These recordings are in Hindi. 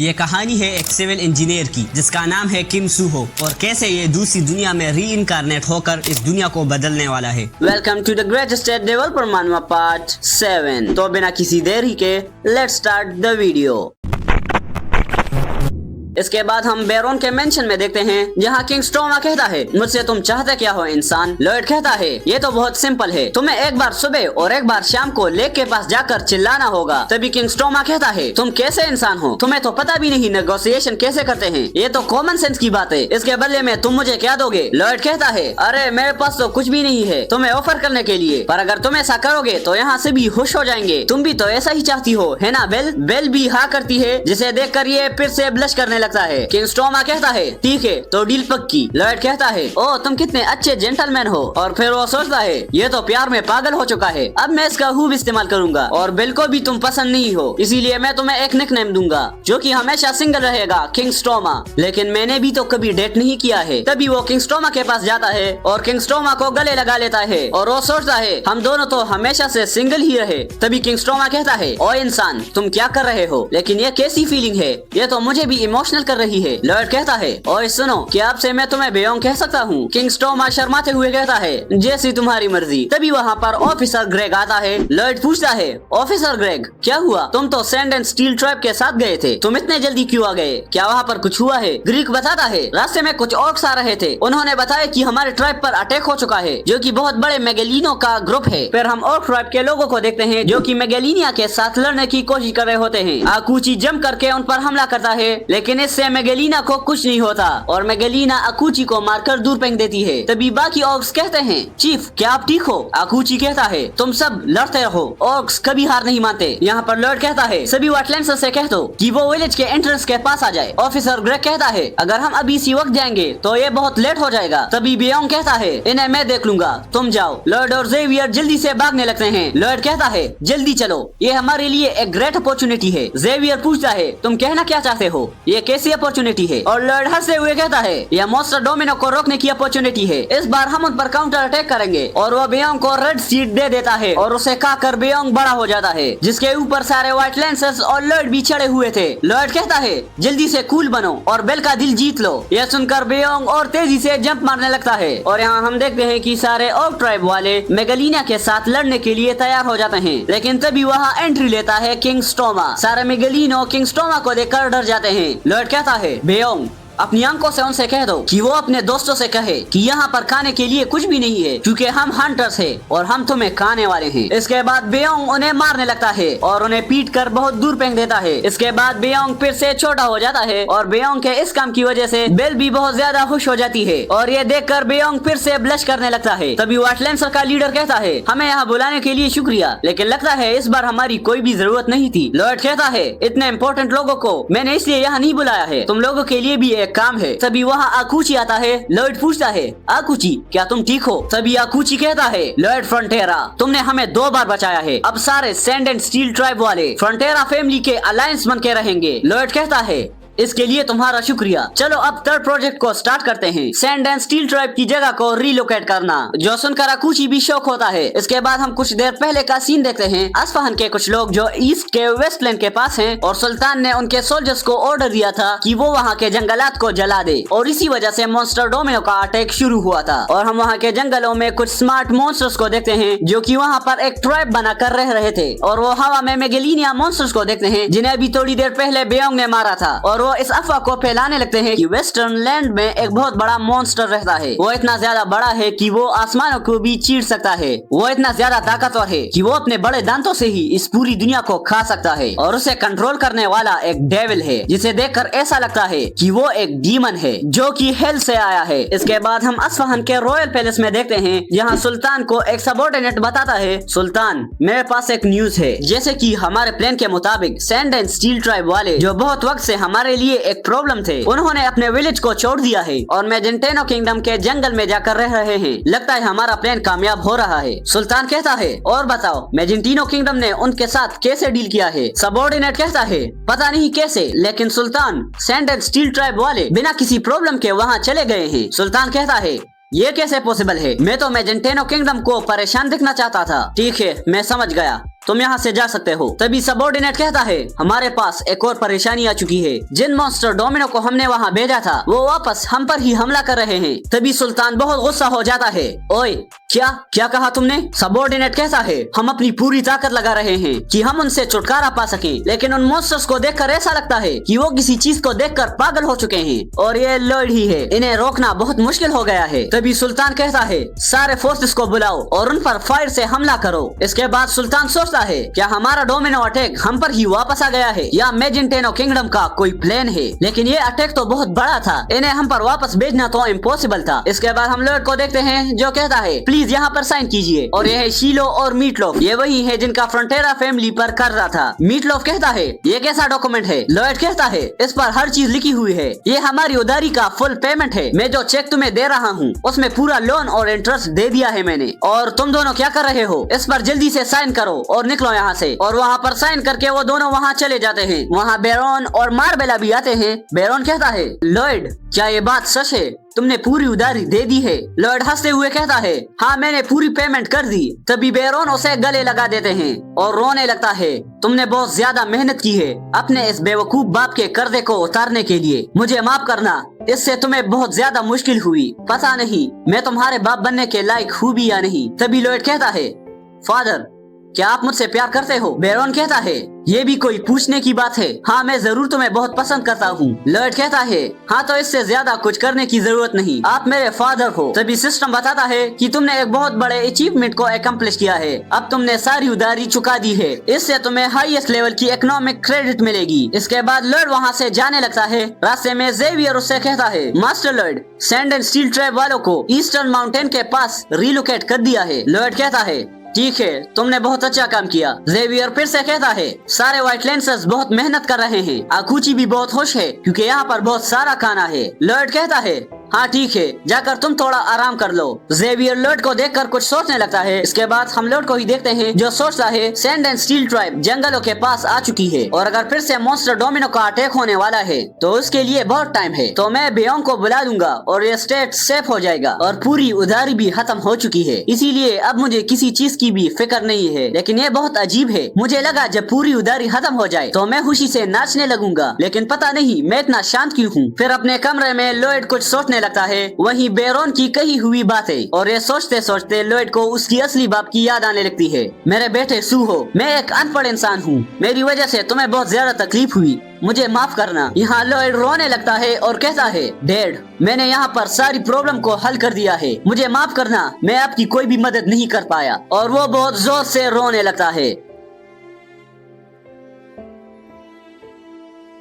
ये कहानी है एक सिविल इंजीनियर की जिसका नाम है किम सूहो और कैसे ये दूसरी दुनिया में री इनकारनेट होकर इस दुनिया को बदलने वाला है। Welcome to the greatest developer मानुआ पार्ट 7। तो बिना किसी देरी के लेट्स स्टार्ट द वीडियो। इसके बाद हम बेरोन के मेंशन में देखते हैं जहाँ किंग स्टोमा कहता है, मुझसे तुम चाहते क्या हो इंसान। लॉयड कहता है, ये तो बहुत सिंपल है, तुम्हें एक बार सुबह और एक बार शाम को लेक के पास जाकर चिल्लाना होगा। तभी किंग स्टोमा कहता है, तुम कैसे इंसान हो, तुम्हें तो पता भी नहीं नेगोशिएशन कैसे करते हैं, ये तो कॉमन सेंस की बात है, इसके बदले में तुम मुझे क्या दोगे। लॉयड कहता है, अरे मेरे पास तो कुछ भी नहीं है तुम्हें ऑफर करने के लिए, पर अगर तुम ऐसा करोगे तो यहाँ से भी खुश हो जाएंगे, तुम भी तो ऐसा ही चाहती हो है ना। बेल भी हाँ करती है, जिसे देखकर ये फिर से ब्लश करने लगता है। किंग स्टोमा कहता है, ठीक है तो डील पक्की। लॉयड कहता है, ओ तुम कितने अच्छे जेंटलमैन हो। और फिर वो सोचता है, ये तो प्यार में पागल हो चुका है, अब मैं इसका खूब इस्तेमाल करूंगा। और बेल को भी तुम पसंद नहीं हो, इसीलिए मैं तुम्हें एक निकनेम दूंगा जो कि हमेशा सिंगल रहेगा, किंग स्टोमा। लेकिन मैंने भी तो कभी डेट नहीं किया है। तभी वो किंग स्टोमा के पास जाता है और किंग स्टोमा को गले लगा लेता है और वो सोचता है, हम दोनों तो हमेशा से सिंगल ही रहे। तभी किंग स्टोमा कहता है, ओ इंसान तुम क्या कर रहे हो, लेकिन ये कैसी फीलिंग है, ये तो मुझे भी इमोशनल कर रही है। लॉयड कहता है, ओए सुनो, क्या आपसे मैं तुम्हें बेयोंग कह सकता हूँ। किंग स्टोमा शर्माते हुए कहता है, जैसी तुम्हारी मर्जी। तभी वहाँ पर ऑफिसर ग्रेग आता है। लॉयड पूछता है, ऑफिसर ग्रेग क्या हुआ, तुम तो सैंड एंड स्टील ट्राइब के साथ गए थे, तुम इतने जल्दी क्यों आ गए, क्या वहाँ पर कुछ हुआ है। ग्रीक बताता है, रास्ते में कुछ ऑर्क्स आ रहे थे, उन्होंने बताया कि हमारे ट्राइब पर अटैक हो चुका है, जो कि बहुत बड़े मेगेलिनो का ग्रुप है। फिर हम ऑर्क ट्राइब के लोगों को देखते हैं जो कि मेगेलिनिया के साथ लड़ने की कोशिश कर रहे होते हैं। आकुची जंप करके उन पर हमला करता है, लेकिन इससे मेगेलिना को कुछ नहीं होता और मेगेलिना अकुची को मारकर दूर फेंक देती है। तभी बाकी ऑर्क्स कहते हैं, चीफ क्या आप ठीक हो। अकुची कहता है, तुम सब लड़ते रहो, ऑर्क्स कभी हार नहीं मानते। यहाँ पर लॉयड कहता है, सभी वेटलैंड्स से कह दो कि वो विलेज के एंट्रेंस के पास आ जाए। ऑफिसर ग्रेग कहता है, अगर हम अभी इसी वक्त जाएंगे तो ये बहुत लेट हो जाएगा। तभी बेयोंग कहता है, इन्हें मैं देख लूंगा, तुम जाओ। लॉयड और जेवियर जल्दी से भागने लगते हैं। लॉयड कहता है, जल्दी चलो, ये हमारे लिए एक ग्रेट अपॉर्चुनिटी है। जेवियर पूछता है, तुम कहना क्या चाहते हो, ये कैसी अपॉर्चुनिटी है। और लॉयड हंसते हुए कहता है, यह मॉन्स्टर डोमिनो को रोकने की अपॉर्चुनिटी है, इस बार हम उन पर काउंटर अटैक करेंगे। और वो बेयोंग को रेड सीट दे देता है और उसे खाकर बेयोंग बड़ा हो जाता है, जिसके ऊपर सारे व्हाइट लैंसर्स और लॉयड भी चढ़े हुए थे। लॉयड कहता है, जल्दी से कूल बनो और बेल का दिल जीत लो। यह सुनकर बेयोंग और तेजी से जंप मारने लगता है। और यहाँ हम देखते हैं कि सारे ऑर्क ट्राइब वाले मेगेलिना के साथ लड़ने के लिए तैयार हो जाते हैं। लेकिन तभी वहाँ एंट्री लेता है किंग स्टोमा। सारे मेगेलिनो किंग स्टोमा को देखकर डर जाते हैं। लॉयड कहता है, बेयोंग अपनी आंखों से उनसे कह दो कि वो अपने दोस्तों से कहे कि यहाँ पर खाने के लिए कुछ भी नहीं है, क्योंकि हम हंटर्स हैं और हम तुम्हें खाने वाले हैं। इसके बाद बेयोंग उन्हें मारने लगता है और उन्हें पीट कर बहुत दूर फेंक देता है। इसके बाद बेयोंग फिर से छोटा हो जाता है और बेयोंग के इस काम की वजह से बेल भी बहुत ज्यादा खुश हो जाती है और ये देखकर बेयोंग फिर से ब्लश करने लगता है। तभी वेटलैंड्स का लीडर कहता है, हमें यहाँ बुलाने के लिए शुक्रिया, लेकिन लगता है इस बार हमारी कोई भी जरूरत नहीं थी। लॉयड कहता है, इतने इम्पोर्टेंट लोगों को मैंने इसलिए यहाँ नहीं बुलाया है, तुम लोगों के लिए भी काम है। तभी वहाँ आकुची आता है। लॉयड पूछता है, आकुची क्या तुम ठीक हो। तभी आकुची कहता है, लॉयड फ्रंटेरा तुमने हमें 2 बार बचाया है, अब सारे सैंड एंड स्टील ट्राइब वाले फ्रंटेरा फैमिली के अलायंस बन के रहेंगे। लॉयड कहता है, इसके लिए तुम्हारा शुक्रिया। चलो अब थर्ड प्रोजेक्ट को स्टार्ट करते हैं, सैंड एंड स्टील ट्राइब की जगह को रिलोकेट करना। जो सुनकर अकुची भी शौक होता है। इसके बाद हम कुछ देर पहले का सीन देखते हैं। असफहान के कुछ लोग जो ईस्ट के वेस्टलैंड के पास हैं और सुल्तान ने उनके सोल्जर्स को ऑर्डर दिया था कि वो वहाँ के जंगलात को जला दे और इसी वजह से मॉन्स्टर डोमिनो का अटैक शुरू हुआ था। और हम वहाँ के जंगलों में कुछ स्मार्ट मॉन्स्टर्स को देखते हैं जो कि वहाँ पर एक ट्राइब बना कर रह रहे थे। और वो हवा में मेगेलिनिया मॉन्स्टर्स को देखते हैं जिन्हें अभी थोड़ी देर पहले बेयोंग ने मारा था। और वो इस अफवाह को फैलाने लगते हैं कि वेस्टर्न लैंड में एक बहुत बड़ा मॉन्स्टर रहता है, वो इतना ज्यादा बड़ा है कि वो आसमानों को भी चीर सकता है, वो इतना ज्यादा ताकतवर है कि वो अपने बड़े दांतों से ही इस पूरी दुनिया को खा सकता है। और उसे कंट्रोल करने वाला एक डेविल है, जिसे देखकर ऐसा लगता है कि वो एक डीमन है जो कि हेल से आया है। इसके बाद हम असफहान के रॉयल पैलेस में देखते हैं जहाँ सुल्तान को एक सबऑर्डिनेट बताता है, सुल्तान मेरे पास एक न्यूज है, जैसे कि हमारे प्लान के मुताबिक सैंड एंड स्टील ट्राइब वाले जो बहुत वक्त से हमारे लिए एक प्रॉब्लम थे, उन्होंने अपने विलेज को छोड़ दिया है और मेजेंटेनो किंगडम के जंगल में जाकर रह रहे हैं। लगता है हमारा प्लान कामयाब हो रहा है। सुल्तान कहता है, और बताओ मेजेंटिनो किंगडम ने उनके साथ कैसे डील किया है। सबऑर्डिनेट कहता है, पता नहीं कैसे, लेकिन सुल्तान सैंड एंड स्टील ट्राइब वाले बिना किसी प्रॉब्लम के वहाँ चले गए हैं। सुल्तान कहता है, ये कैसे पॉसिबल है, मैं तो मेजेंटेनो किंगडम को परेशान दिखना चाहता था। ठीक है मैं समझ गया, तुम यहाँ से जा सकते हो। तभी सबऑर्डिनेट कहता है हमारे पास एक और परेशानी आ चुकी है। जिन मॉन्स्टर डोमिनो को हमने वहाँ भेजा था वो वापस हम पर ही हमला कर रहे हैं। तभी सुल्तान बहुत गुस्सा हो जाता है। ओए क्या कहा तुमने? सबऑर्डिनेट कहता है हम अपनी पूरी ताकत लगा रहे हैं कि हम उनसे छुटकारा पा सकें, लेकिन उन मॉन्स्टर्स को देखकर ऐसा लगता है कि वो किसी चीज को देखकर पागल हो चुके हैं और ये लॉयड ही है। इन्हें रोकना बहुत मुश्किल हो गया है। तभी सुल्तान कहता है सारे फोर्सेस को बुलाओ और उन पर फायर से हमला करो। इसके बाद सुल्तान सोचता है क्या हमारा डोमिनो अटैक हम पर ही वापस आ गया है या मैजेंटेनो किंगडम का कोई प्लान है। लेकिन ये अटैक तो बहुत बड़ा था, इन्हें हम पर वापस भेजना तो इम्पॉसिबल था। इसके बाद हम लॉयड को देखते हैं जो कहता है प्लीज यहाँ पर साइन कीजिए। और ये है शीलो और मीटलोफ, ये वही है जिनका फ्रंटेरा फैमिली पर कर रहा था। मीटलोफ कहता है ये कैसा डॉक्यूमेंट है? लॉयड कहता है इस पर हर चीज लिखी हुई है, ये हमारी उधारी का फुल पेमेंट है। मैं जो चेक तुम्हें दे रहा हूँ उसमें पूरा लोन और इंटरेस्ट दे दिया है मैंने। और तुम दोनों क्या कर रहे हो? इस पर जल्दी से साइन करो और निकलो यहाँ से। और वहाँ पर साइन करके वो दोनों वहाँ चले जाते हैं। वहाँ बेरोन और मार्बेला भी आते हैं। बेरोन कहता है लॉयड क्या ये बात सच है? तुमने पूरी उधारी दे दी है? लॉयड हंसते हुए कहता है हाँ मैंने पूरी पेमेंट कर दी। तभी बेरोन उसे गले लगा देते हैं और रोने लगता है तुमने बहुत ज्यादा मेहनत की है अपने इस बेवकूफ बाप के कर्जे को उतारने के लिए, मुझे माफ करना, इससे तुम्हें बहुत ज्यादा मुश्किल हुई। पता नहीं मैं तुम्हारे बाप बनने के लायक हूँ भी या नहीं। तभी लॉयड कहता है फादर क्या आप मुझसे प्यार करते हो? बेरोन कहता है ये भी कोई पूछने की बात है? हाँ मैं जरूर तुम्हें बहुत पसंद करता हूँ। लॉयड कहता है हाँ तो इससे ज्यादा कुछ करने की जरूरत नहीं, आप मेरे फादर हो। तभी सिस्टम बताता है कि तुमने एक बहुत बड़े अचीवमेंट को एकम्प्लिश किया है, अब तुमने सारी उधारी चुका दी है, इससे तुम्हें हाईएस्ट लेवल की इकोनॉमिक क्रेडिट मिलेगी। इसके बाद लॉयड वहाँ से जाने लगता है। रास्ते में जेवियर उससे कहता है master Lloyd sand and steel tribe वालों को ईस्टर्न माउंटेन के पास रिलोकेट कर दिया है। लॉयड कहता है ठीक है तुमने बहुत अच्छा काम किया। जेवियर फिर से कहता है सारे व्हाइट लैंसर्स बहुत मेहनत कर रहे हैं, आकुची भी बहुत खुश है क्योंकि यहाँ पर बहुत सारा खाना है। लॉयड कहता है हाँ ठीक है जाकर तुम थोड़ा आराम कर लो। जेवियर लॉयड को देखकर कुछ सोचने लगता है। इसके बाद हम लॉयड को ही देखते हैं जो सोचता है सैंड एंड स्टील ट्राइब जंगलों के पास आ चुकी है और अगर फिर से मॉन्स्टर डोमिनो का अटैक होने वाला है तो उसके लिए बहुत टाइम है। तो मैं बेयोंग को बुला लूंगा और ये स्टेट सेफ हो जाएगा और पूरी उधारी भी खत्म हो चुकी है, इसीलिए अब मुझे किसी चीज की भी फिक्र नहीं है। लेकिन ये बहुत अजीब है, मुझे लगा जब पूरी उधारी खत्म हो जाए तो मैं खुशी से नाचने लगूंगा, लेकिन पता नहीं मैं इतना शांत क्यों हूँ। फिर अपने कमरे में लॉयड कुछ सोचने लगता है, वहीं बेरोन की कही हुई बातें, और ये सोचते सोचते लॉयड को उसकी असली बाप की याद आने लगती है। मेरे बेटे सूहो, मैं एक अनपढ़ इंसान हूँ, मेरी वजह से तुम्हें बहुत ज्यादा तकलीफ हुई, मुझे माफ करना। यहाँ लॉयड रोने लगता है और कहता है डैड मैंने यहाँ पर सारी प्रॉब्लम को हल कर दिया है, मुझे माफ करना, मैं आपकी कोई भी मदद नहीं कर पाया। और वो बहुत जोर से रोने लगता है।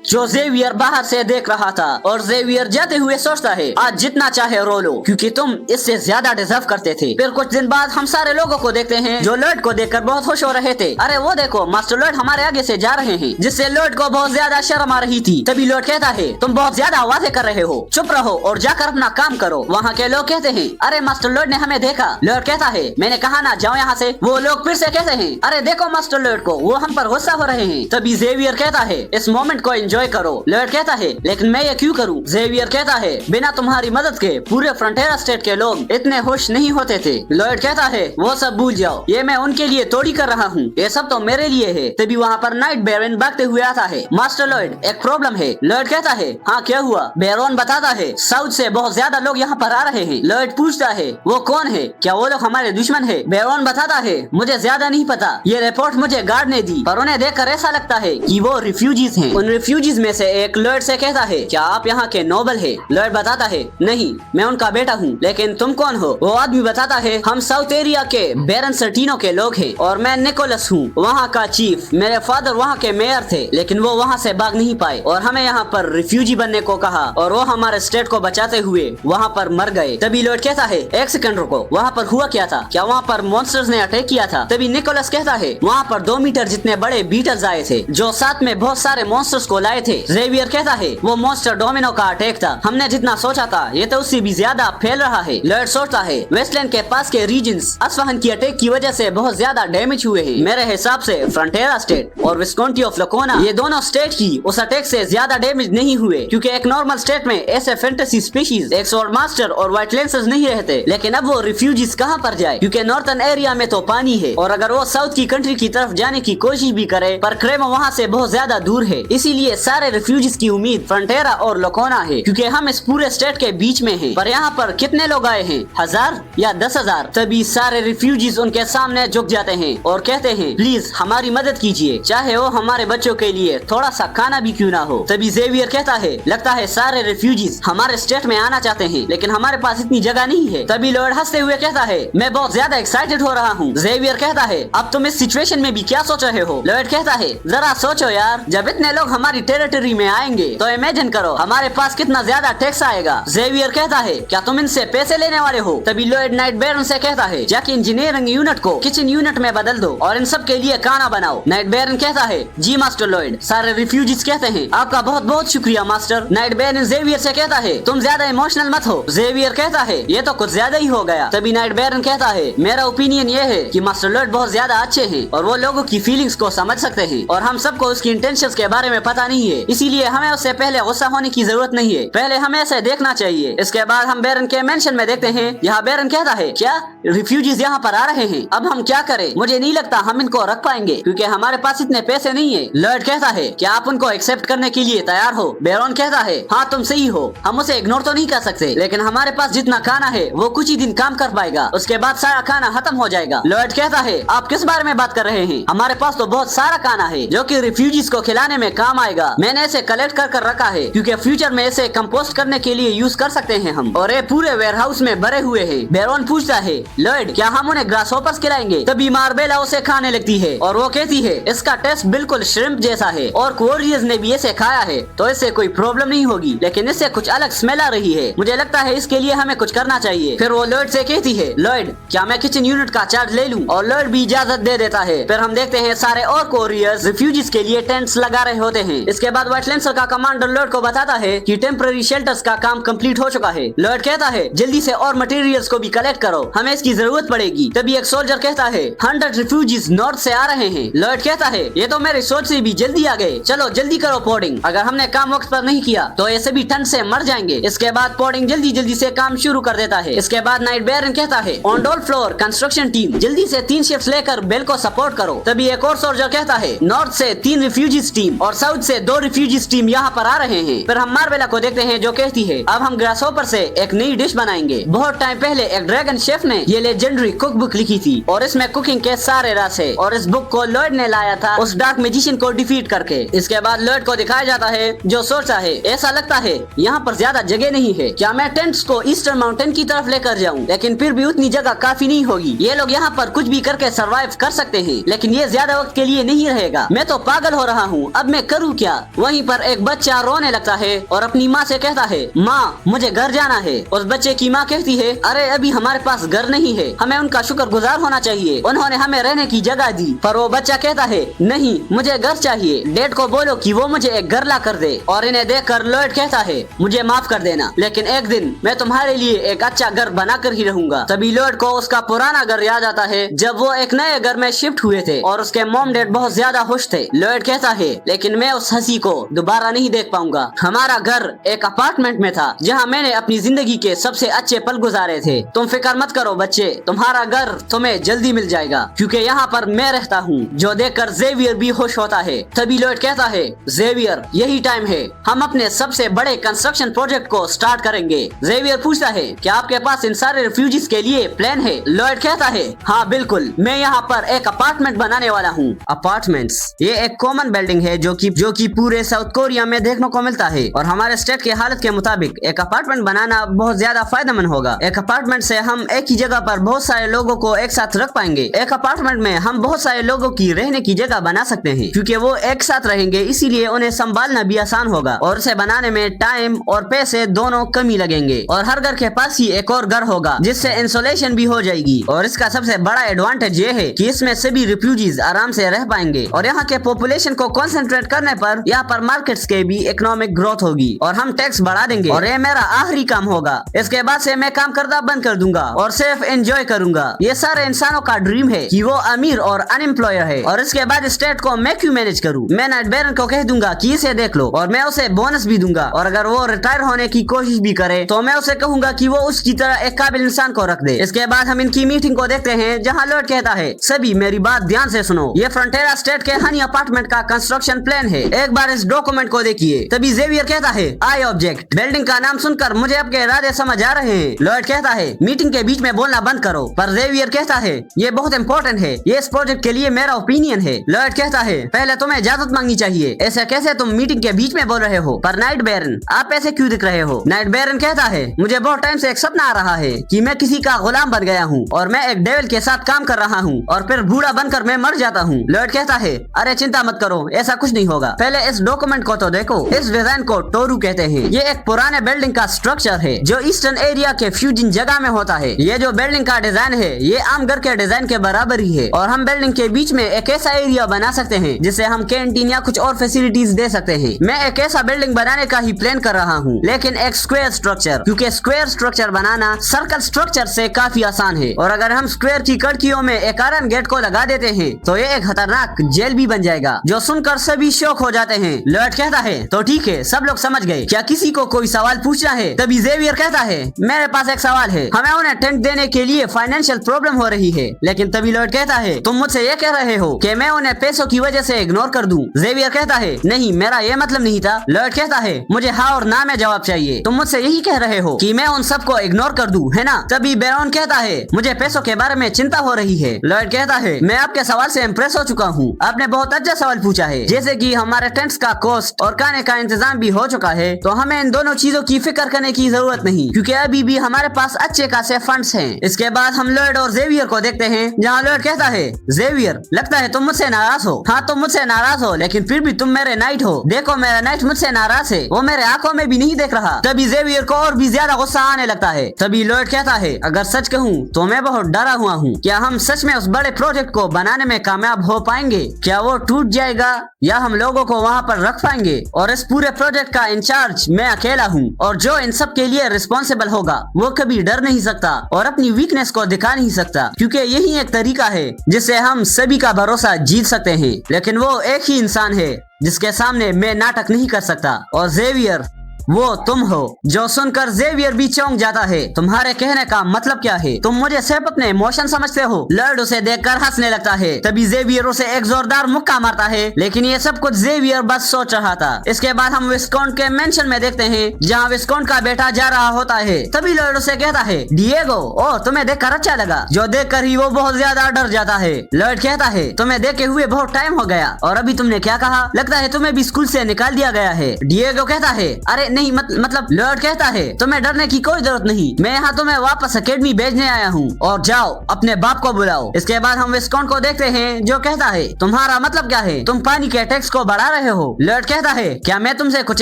जो जेवियर बाहर से देख रहा था और जेवियर जाते हुए सोचता है आज जितना चाहे रो लो क्योंकि तुम इससे ज्यादा डिजर्व करते थे। फिर कुछ दिन बाद हम सारे लोगों को देखते हैं जो लॉयड को देखकर बहुत खुश हो रहे थे। अरे वो देखो मास्टर लॉयड हमारे आगे से जा रहे हैं, जिससे लॉयड को बहुत ज्यादा शर्म आ रही थी। तभी लॉयड कहता है तुम बहुत ज्यादा वादे कर रहे हो, चुप रहो और जाकर अपना काम करो। वहाँ के लोग कहते हैं अरे मास्टर लॉयड ने हमें देखा। लॉयड कहता है मैंने कहा ना जाओ यहाँ से। वो लोग फिर से कहते हैं अरे देखो मास्टर लॉयड को, वो हम पर गुस्सा हो रहे हैं। तभी जेवियर कहता है इस मोमेंट को एंजॉय करो। लॉयड कहता है लेकिन मैं ये क्यों करूं? जेवियर कहता है बिना तुम्हारी मदद के पूरे फ्रंटियर स्टेट के लोग इतने खुश नहीं होते थे। लॉयड कहता है वो सब भूल जाओ, ये मैं उनके लिए तोड़ी कर रहा हूँ, ये सब तो मेरे लिए है। तभी वहाँ पर नाइट बेरन भागते हुए आता है। मास्टर लॉयड एक प्रॉब्लम है। लॉयड कहता है हाँ क्या हुआ? बेरोन बताता है साउथ से बहुत ज्यादा लोग यहाँ पर आ रहे हैं। लॉयड पूछता है वो कौन है, क्या वो लोग हमारे दुश्मन है? बेरोन बताता है मुझे ज्यादा नहीं पता, ये रिपोर्ट मुझे गार्ड ने दी, पर उन्हें देखकर ऐसा लगता है कि वो रिफ्यूजीज हैं। उन रिफ्यूजीज में से एक लॉयड से कहता है क्या आप यहाँ के नोबल है? लॉयड बताता है नहीं मैं उनका बेटा हूँ, लेकिन तुम कौन हो? वो आदमी बताता है हम साउथ एरिया के बेरन सर्टिनो के लोग हैं और मैं निकोलस हूँ वहाँ का चीफ। मेरे फादर वहाँ के मेयर थे लेकिन वो वहाँ से भाग नहीं पाए और हमें यहाँ पर रिफ्यूजी बनने को कहा और वो हमारे स्टेट को बचाते हुए वहाँ पर मर गए। तभी लॉयड कहता है एक सेकंड रुको, वहाँ पर हुआ क्या था? क्या वहाँ पर मॉन्स्टर्स ने अटैक किया था? तभी निकोलस कहता है वहाँ पर 2 मीटर जितने बड़े बीटल्स आए थे जो साथ में बहुत सारे मॉन्स्टर्स को लाए आए थे। जेवियर कहता है वो मॉन्स्टर डोमिनो का अटैक था, हमने जितना सोचा था ये तो उससे भी ज्यादा फैल रहा है। लॉयड सोचता है वेस्टलैंड के पास के रीजन्स असफहन की अटैक की वजह से बहुत ज्यादा डैमेज हुए हैं। मेरे हिसाब से फ्रंटियरा स्टेट और विस्कॉन्टी ऑफ लकोना ये दोनों स्टेट की उस अटैक से ज्यादा डैमेज नहीं हुए, क्योंकि एक नॉर्मल स्टेट में ऐसे फैंटेसी स्पीशीज एक स्वॉर्ड मास्टर और व्हाइट लैंसर्स नहीं रहते। लेकिन अब वो रिफ्यूजीज कहाँ पर जाए, क्योंकि नॉर्थन एरिया में तो पानी है, और अगर वो साउथ की कंट्री की तरफ जाने की कोशिश भी करे पर क्रेमो वहाँ से बहुत ज्यादा दूर है। इसीलिए सारे रिफ्यूजीज की उम्मीद फ्रंटियरा और लकोना है, क्योंकि हम इस पूरे स्टेट के बीच में हैं। पर यहाँ पर कितने लोग आए हैं, 1000 या 10,000? तभी सारे रिफ्यूजीज उनके सामने झुक जाते हैं और कहते हैं प्लीज हमारी मदद कीजिए, चाहे वो हमारे बच्चों के लिए थोड़ा सा खाना भी क्यों ना हो। तभी जेवियर कहता है लगता है सारे रिफ्यूजीज हमारे स्टेट में आना चाहते हैं, लेकिन हमारे पास इतनी जगह नहीं है। तभी लॉयड हंसते हुए कहता है मैं बहुत ज्यादा एक्साइटेड हो रहा हूँ। जेवियर कहता है अब तुम इस सिचुएशन में भी क्या सोच रहे हो? लॉयड कहता है जरा सोचो यार, जब इतने लोग हमारी टेरिटरी में आएंगे तो इमेजिन करो हमारे पास कितना ज्यादा टैक्स आएगा। जेवियर कहता है क्या तुम इनसे पैसे लेने वाले हो? तभी लॉयड नाइट बैरन से कहता है जाके इंजीनियरिंग यूनिट को किचन यूनिट में बदल दो और इन सब के लिए खाना बनाओ। नाइट बैरन कहता है जी मास्टर लॉयड। सारे रिफ्यूजीज कहते हैं आपका बहुत बहुत शुक्रिया मास्टर। नाइट बैरन जेवियर से कहता है तुम ज्यादा इमोशनल मत हो। जेवियर कहता है ये तो कुछ ज्यादा ही हो गया। तभी नाइट बैरन कहता है मेरा ओपिनियन ये है कि मास्टर लॉयड बहुत ज्यादा अच्छे हैं और वो लोगों की फीलिंग्स को समझ सकते हैं, और हम सबको उसकी इंटेंशंस के बारे में पता नहीं है, इसीलिए हमें उससे पहले गुस्सा होने की जरूरत नहीं है, पहले हमें ऐसे देखना चाहिए। इसके बाद हम बैरन के मेंशन में देखते हैं, यहाँ बैरन कहता है क्या रिफ्यूजीज यहाँ पर आ रहे हैं, अब हम क्या करें? मुझे नहीं लगता हम इनको रख पाएंगे क्योंकि हमारे पास इतने पैसे नहीं है। लॉयड कहता है क्या आप उनको एक्सेप्ट करने के लिए तैयार हो? बैरन कहता है हाँ तुम सही हो, हम उसे इग्नोर तो नहीं कर सकते, लेकिन हमारे पास जितना खाना है वो कुछ ही दिन काम कर पाएगा, उसके बाद सारा खाना खत्म हो जाएगा। लॉयड कहता है आप किस बारे में बात कर रहे हैं? हमारे पास तो बहुत सारा खाना है जो कि रिफ्यूजीज को खिलाने में काम आएगा। मैंने इसे कलेक्ट कर रखा है क्योंकि फ्यूचर में इसे कंपोस्ट करने के लिए यूज कर सकते हैं हम, और ये पूरे वेयरहाउस में भरे हुए हैं। बैरन पूछता है लॉयड क्या हम उन्हें ग्रास हॉपर्स खिलाएंगे? तभी मार्बेला उसे खाने लगती है और वो कहती है इसका टेस्ट बिल्कुल श्रिम्प जैसा है और वॉरियर्स ने भी इसे खाया है तो इससे कोई प्रॉब्लम नहीं होगी, लेकिन इससे कुछ अलग स्मेल आ रही है, मुझे लगता है इसके लिए हमें कुछ करना चाहिए। फिर वो लॉयड से कहती है लॉयड क्या मैं किचन यूनिट का चार्ज ले लूं? और लॉयड भी इजाजत दे देता है। फिर हम देखते हैं सारे और कोरियर्स रिफ्यूजीज के लिए टेंट्स लगा रहे होते हैं। इसके बाद व्हाइट लैंसर का कमांडर लॉयड को बताता है कि टेम्पररी शेल्टर्स का काम कंप्लीट हो चुका है। लॉयड कहता है जल्दी से और मटेरियल्स को भी कलेक्ट करो, हमें इसकी जरूरत पड़ेगी। तभी एक सोल्जर कहता है 100 रिफ्यूजीज नॉर्थ से आ रहे हैं। लॉयड कहता है ये तो मेरी सोच से भी जल्दी आ गए, चलो जल्दी करो पोडिंग, अगर हमने काम वक्त पर नहीं किया तो ये सभी ठंड से मर जाएंगे। इसके बाद पोडिंग जल्दी से काम शुरू कर देता है। इसके बाद नाइट बैरन कहता है ऑन डोल फ्लोर कंस्ट्रक्शन टीम जल्दी से 3 शिफ्ट्स लेकर बेल को सपोर्ट करो। तभी एक और सोल्जर कहता है नॉर्थ से 3 रिफ्यूजीज टीम और साउथ से 2 रिफ्यूजीज टीम यहाँ पर आ रहे हैं। फिर हम मार्बेला को देखते हैं जो कहती है अब हम ग्रासहोपर से एक नई डिश बनाएंगे। बहुत टाइम पहले एक ड्रैगन शेफ ने ये लेजेंडरी कुक बुक लिखी थी और इसमें कुकिंग के सारे राज है, और इस बुक को लॉयड ने लाया था उस डार्क मैजिशियन को डिफीट करके। इसके बाद लॉयड को दिखाया जाता है जो सोचता है ऐसा लगता है यहाँ पर ज्यादा जगह नहीं है, क्या मैं टेंट्स को ईस्टर्न माउंटेन की तरफ लेकर जाऊँ? लेकिन फिर भी उतनी जगह काफी नहीं होगी, ये लोग यहाँ पर कुछ भी करके सरवाइव कर सकते हैं, लेकिन ये ज्यादा वक्त के लिए नहीं रहेगा। मैं तो पागल हो रहा हूँ, अब मैं करूँ क्या? वहीं पर एक बच्चा रोने लगता है और अपनी माँ से कहता है माँ मुझे घर जाना है। उस बच्चे की माँ कहती है अरे अभी हमारे पास घर नहीं है, हमें उनका शुक्रगुजार होना चाहिए, उन्होंने हमें रहने की जगह दी। पर वो बच्चा कहता है नहीं मुझे घर चाहिए, डैड को बोलो कि वो मुझे एक घर ला कर दे। और इन्हें देखकर लॉयड कहता है मुझे माफ कर देना, लेकिन एक दिन मैं तुम्हारे लिए एक अच्छा घर बना कर ही रहूंगा। तभी लॉयड को उसका पुराना घर याद आता है जब वो एक नए घर में शिफ्ट हुए थे और उसके मॉम डैड बहुत ज्यादा खुश थे। लॉयड कहता है लेकिन मैं उस हंसी को दोबारा नहीं देख पाऊंगा। हमारा घर एक अपार्टमेंट में था जहाँ मैंने अपनी जिंदगी के सबसे अच्छे पल गुजारे थे। तुम फिक्र मत करो बच्चे, तुम्हारा घर तुम्हें जल्दी मिल जाएगा क्योंकि यहाँ पर मैं रहता हूँ। जो देखकर जेवियर भी खुश होता है। तभी लॉयड कहता है जेवियर यही टाइम है, हम अपने सबसे बड़े कंस्ट्रक्शन प्रोजेक्ट को स्टार्ट करेंगे। जेवियर पूछता है क्या आपके पास इन सारे रिफ्यूजीज के लिए प्लान है? लॉयड कहता है हाँ बिल्कुल, मैं यहाँ पर एक अपार्टमेंट बनाने वाला हूँ। अपार्टमेंट्स ये एक कॉमन बिल्डिंग है जो कि पूरे साउथ कोरिया में देखने को मिलता है, और हमारे स्टेट के हालत के मुताबिक एक अपार्टमेंट बनाना बहुत ज्यादा फायदेमंद होगा। एक अपार्टमेंट से हम एक ही जगह पर बहुत सारे लोगों को एक साथ रख पाएंगे। एक अपार्टमेंट में हम बहुत सारे लोगों की रहने की जगह बना सकते हैं क्योंकि वो एक साथ रहेंगे, इसीलिए उन्हें संभालना भी आसान होगा और उसे बनाने में टाइम और पैसे दोनों कम ही लगेंगे। और हर घर के पास ही एक और घर होगा जिससे इंसुलेशन भी हो जाएगी। और इसका सबसे बड़ा एडवांटेज ये है कि इसमें सभी रिफ्यूजीज आराम से रह पाएंगे और यहाँ के पॉपुलेशन को कंसंट्रेट करने पर यहाँ पर मार्केट्स के भी इकोनॉमिक ग्रोथ होगी और हम टैक्स बढ़ा देंगे और ये मेरा आखिरी काम होगा। इसके बाद से मैं काम करना बंद कर दूंगा और सिर्फ एंजॉय करूंगा। ये सारे इंसानों का ड्रीम है कि वो अमीर और अनएम्प्लॉयर है और इसके बाद स्टेट को मैं क्यों मैनेज करूँ। मैं नाइट बैरन को कह दूंगा कि इसे देख लो और मैं उसे बोनस भी दूंगा और अगर वो रिटायर होने की कोशिश भी करे तो मैं उसे कहूंगा कि वो उसकी तरह एक काबिल इंसान को रख दे। इसके बाद हम इनकी मीटिंग को देखते हैं जहाँ लॉर्ड कहता है, सभी मेरी बात ध्यान से सुनो, ये फ्रंटेरा स्टेट के हनी अपार्टमेंट का कंस्ट्रक्शन प्लान है, एक बार इस डॉक्यूमेंट को देखिए। तभी जेवियर कहता है, आई ऑब्जेक्ट। बिल्डिंग का नाम सुनकर मुझे आपके इरादे समझ आ रहे हैं। लॉर्ड कहता है, मीटिंग के बीच में बोलना बंद करो। पर जेवियर कहता है, ये बहुत इंपॉर्टेंट है, ये इस प्रोजेक्ट के लिए मेरा ओपिनियन है। लॉर्ड कहता है, पहले तुम्हें इजाजत मांगनी चाहिए, ऐसे कैसे तुम मीटिंग के बीच में बोल रहे हो। पर नाइट बैरन, आप ऐसे क्यों दिख रहे हो। नाइट बैरन कहता है, मुझे बहुत टाइम से एक सपना आ रहा है कि मैं किसी का गुलाम बन गया हूँ और मैं एक डेविल के साथ काम कर रहा हूँ और फिर बूढ़ा बनकर मैं मर जाता हूँ। लॉर्ड कहता है, अरे चिंता मत करो, ऐसा कुछ नहीं होगा, पहले इस डॉक्यूमेंट को तो देखो। इस डिजाइन को टोरू कहते हैं। ये एक पुराने बिल्डिंग का स्ट्रक्चर है जो ईस्टर्न एरिया के फ्यूजन जगह में होता है। ये जो बिल्डिंग का डिजाइन है ये आम घर के डिजाइन के बराबर ही है और हम बिल्डिंग के बीच में एक ऐसा एरिया बना सकते हैं जिसे हम कैंटीन या कुछ और फैसिलिटीज दे सकते हैं। मैं एक ऐसा बिल्डिंग बनाने का ही प्लान कर रहा हूँ, लेकिन एक स्क्वायर स्ट्रक्चर, क्योंकि स्क्वायर स्ट्रक्चर बनाना सर्कल स्ट्रक्चर से काफी आसान है और अगर हम स्क्वायर की खिड़कियों में एक आयरन गेट को लगा देते हैं तो ये एक खतरनाक जेल भी बन जाएगा, जो सुनकर सभी शौक हो जाते हैं। लॉर्ड कहता है, तो ठीक है, सब लोग समझ गए, क्या किसी को कोई सवाल पूछना है। तभी जेवियर कहता है, मेरे पास एक सवाल है, हमें उन्हें टेंट देने के लिए फाइनेंशियल प्रॉब्लम हो रही है। लेकिन तभी लॉर्ड कहता है, तुम मुझसे ये कह रहे हो कि मैं उन्हें पैसों की वजह से इग्नोर कर दूं। जेवियर कहता है, नहीं, मेरा ये मतलब नहीं था। लॉर्ड कहता है, मुझे हाँ और ना में जवाब चाहिए, तुम मुझसे यही कह रहे हो कि मैं उन सबको इग्नोर कर दूं, है ना। तभी बैरन कहता है, मुझे पैसों के बारे में चिंता हो रही है। लॉर्ड कहता है, मैं आपके सवाल से इम्प्रेस हो चुका हूँ, आपने बहुत अच्छा सवाल पूछा है, जैसे कि हमारे टेंट्स का कॉस्ट और खाने का इंतजाम भी हो चुका है, तो हमें इन दोनों चीजों की फिक्र करने की जरूरत नहीं, क्योंकि अभी भी हमारे पास अच्छे खासे फंड्स हैं। इसके बाद हम लॉर्ड और जेवियर को देखते हैं जहाँ लॉर्ड कहता है, जेवियर, लगता है तुम मुझसे नाराज हो। हाँ, तुम मुझसे नाराज हो, लेकिन फिर भी तुम मेरे नाइट हो। देखो, मेरा नाइट मुझसे नाराज है, वो मेरे आंखों में भी नहीं देख रहा। तभी जेवियर को और भी ज्यादा गुस्सा आने लगता है। तभी लॉर्ड कहता है, अगर सच कहूँ तो मैं बहुत डरा हुआ हूँ, क्या हम सच में उस बड़े प्रोजेक्ट को बनाने में कामयाब हो पाएंगे। क्या वो टूट जाएगा या हम लोगों को वहाँ पर रख पाएंगे। और इस पूरे प्रोजेक्ट का इंचार्ज मैं अकेला हूँ और जो इन सब के लिए रिस्पॉन्सिबल होगा वो कभी डर नहीं सकता और अपनी वीकनेस को दिखा नहीं सकता, क्योंकि यही एक तरीका है जिससे हम सभी का भरोसा जीत सकते हैं। लेकिन वो एक ही इंसान है जिसके सामने मैं नाटक नहीं कर सकता, और जेवियर वो तुम हो। जो सुनकर जेवियर भी चौंक जाता है, तुम्हारे कहने का मतलब क्या है, तुम मुझे सिर्फ अपने इमोशन समझते हो। लॉर्ड उसे देखकर हंसने लगता है। तभी जेवियर उसे एक जोरदार मुक्का मारता है, लेकिन ये सब कुछ जेवियर बस सोच रहा था। इसके बाद हम विस्काउंट के मेंशन में देखते हैं जहाँ विस्काउंट का बेटा जा रहा होता है। तभी लॉर्ड उसे कहता है, डिएगो, ओ तुम्हें देखकर अच्छा लगा, जो देखकर ही वो बहुत ज्यादा डर जाता है। लॉर्ड कहता है, तुम्हें देखे हुए बहुत टाइम हो गया और अभी तुमने क्या कहा, लगता है तुम्हें भी स्कूल से निकाल दिया गया है। डिएगो कहता है, अरे नहीं, मतलब। लॉर्ड कहता है, तुम्हें डरने की कोई जरूरत नहीं, मैं यहाँ तुम्हें वापस एकेडमी भेजने आया हूँ और जाओ अपने बाप को बुलाओ। इसके बाद हम विस्काउंट को देखते हैं जो कहता है, तुम्हारा मतलब क्या है, तुम पानी के टैक्स को बढ़ा रहे हो। लॉर्ड कहता है, क्या मैं तुमसे कुछ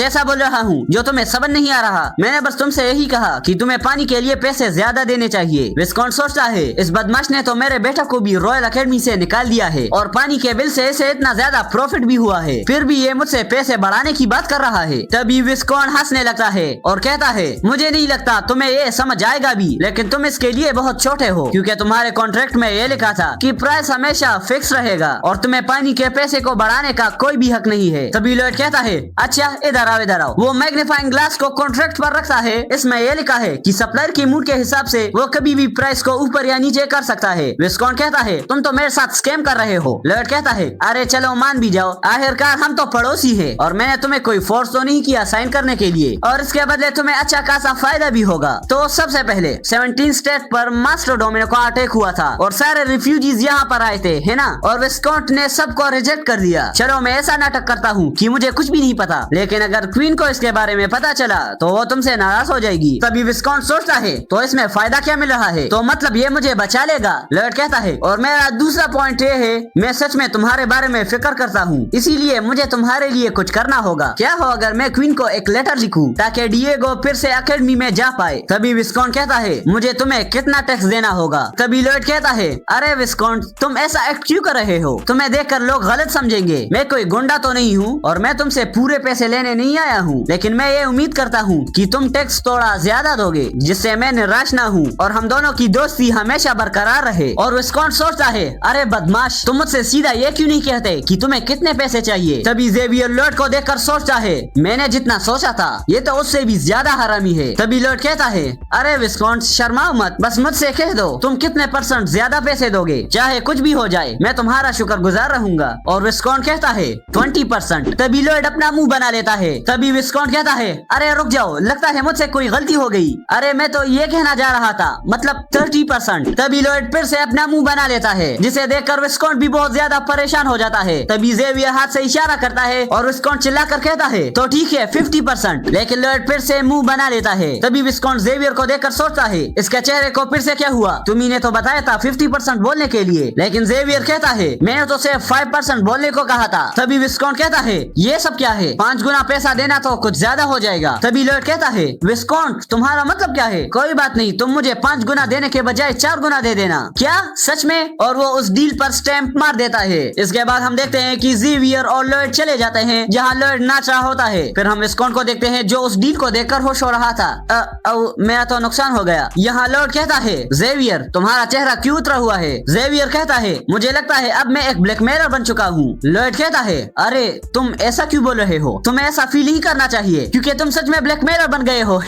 ऐसा बोल रहा हूँ जो तुम्हें समझ नहीं आ रहा, मैंने बस तुमसे यही कहा कि तुम्हें पानी के लिए पैसे ज्यादा देने चाहिए। विस्काउंट सोचता है, इस बदमाश ने तो मेरे बेटा को भी रॉयल एकेडमी से निकाल दिया है और पानी के बिल से इसे इतना ज्यादा प्रॉफिट भी हुआ है, फिर भी ये मुझसे पैसे बढ़ाने की बात कर रहा है। तभी विस्काउंट हंसने लगता है और कहता है, मुझे नहीं लगता तुम्हें ये समझ आएगा भी, लेकिन तुम इसके लिए बहुत छोटे हो, क्योंकि तुम्हारे कॉन्ट्रैक्ट में ये लिखा था कि प्राइस हमेशा फिक्स रहेगा और तुम्हें पानी के पैसे को बढ़ाने का कोई भी हक नहीं है। तभी लॉर्ड कहता है, अच्छा इधर आओ, इधर आओ। वो मैग्नीफाइंग ग्लास को कॉन्ट्रैक्ट पर रखता है, इसमें यह लिखा है कि सप्लायर की मूड के हिसाब से वो कभी भी प्राइस को ऊपर या नीचे कर सकता है। विस्काउंट कहता है, तुम तो मेरे साथ स्कैम कर रहे हो। लॉर्ड कहता है, अरे चलो मान भी जाओ, आखिरकार हम तो पड़ोसी है और मैंने तुम्हें कोई फोर्स तो नहीं किया साइन करने के लिए, और इसके बदले तुम्हें अच्छा खासा फायदा भी होगा। तो सबसे पहले 17 स्टेट पर मास्टर डोमिनो का अटैक हुआ था और सारे रिफ्यूजीज यहाँ पर आए थे, है ना, और विस्काउंट ने सबको रिजेक्ट कर दिया। चलो मैं ऐसा नाटक करता हूँ कि मुझे कुछ भी नहीं पता, लेकिन अगर क्वीन को इसके बारे में पता चला तो वो तुमसे नाराज हो जाएगी। तभी विस्काउंट सोचता है, तो इसमें फायदा क्या मिल रहा है, तो मतलब ये मुझे बचा लेगा। लॉर्ड कहता है, और मेरा दूसरा पॉइंट ये है, मैं सच में तुम्हारे बारे में फिक्र करता हूँ, इसीलिए मुझे तुम्हारे लिए कुछ करना होगा। क्या हो अगर मैं क्वीन को एक लेटर लिखूं ताकि डिएगो फिर से एकेडमी में जा पाए। तभी विस्कॉन्ट कहता है, मुझे तुम्हें कितना टैक्स देना होगा? तभी लॉयड कहता है, अरे विस्कॉन्ट, तुम ऐसा एक्ट क्यों कर रहे हो? तुम्हें देखकर लोग गलत समझेंगे। मैं कोई गुंडा तो नहीं हूँ और मैं तुमसे पूरे पैसे लेने नहीं आया हूँ, लेकिन मैं ये उम्मीद करता हूँ कि तुम टैक्स थोड़ा ज्यादा दोगे जिससे मैं निराश ना हूँ और हम दोनों की दोस्ती हमेशा बरकरार रहे। और विस्कॉन्ट सोचता है, अरे बदमाश, तुम मुझसे सीधा ये क्यों नहीं कहते कि तुम्हें कितने पैसे चाहिए? तभी जेवियर लॉयड को देखकर सोचता है, मैंने जितना सोचा था ये तो उससे भी ज्यादा हरामी है। तभी लॉयड कहता है, अरे विस्कॉन्ट, शर्माओ मत, बस मुझसे कह दो तुम कितने % ज्यादा पैसे दोगे। चाहे कुछ भी हो जाए मैं तुम्हारा शुक्रगुजार रहूंगा। और विस्कॉन्ट कहता है 20%। तभी लॉयड अपना मुंह बना लेता है। तभी विस्कॉन्ट कहता है, अरे रुक जाओ, लगता है मुझसे कोई गलती हो गई। अरे मैं तो ये कहना जा रहा था, मतलब 30%। तभी लॉयड फिर से अपना मुंह बना लेता है, जिसे देखकर विस्कॉन्ट भी बहुत ज्यादा परेशान हो जाता है। तभी जेवियर हाथ से इशारा करता है और विस्कॉन्ट चिल्लाकर कहता है, तो ठीक है 50%। लेकिन लॉयड फिर से मुंह बना लेता है। तभी विस्कॉन्ट जेवियर को देखकर सोचता है, इसके चेहरे को फिर से क्या हुआ? तुम्ही ने तो बताया था 50% बोलने के लिए। लेकिन जेवियर कहता है, मैंने तो सिर्फ 5% बोलने को कहा था। तभी विस्कॉन्ट कहता है, ये सब क्या है? 5 गुना पैसा देना तो कुछ ज्यादा हो जाएगा। तभी लॉयड कहता है, विस्कॉन्ट, तुम्हारा मतलब क्या है? कोई बात नहीं, तुम मुझे 5 गुना देने के बजाय 4 गुना दे देना। क्या सच में? और वो उस डील पर स्टैंप मार देता है। इसके बाद हम देखते हैं कि जेवियर और लॉयड चले जाते हैं जहाँ लॉयड नाच रहा होता है। फिर हम विस्कॉन्ट को देखते हैं जो उस डील को देखकर खुश हो रहा था। मेरा तो नुकसान हो गया। यहाँ लॉयड कहता है, जेवियर, तुम्हारा चेहरा क्यों उतरा हुआ है? जेवियर कहता है, मुझे लगता है अब मैं एक ब्लैकमेलर बन चुका हूँ। लॉयड कहता है, अरे तुम ऐसा क्यों बोल रहे हो? तुम्हें ऐसा फील ही करना चाहिए क्योंकि तुम सच में ब्लैकमेलर बन गए हो।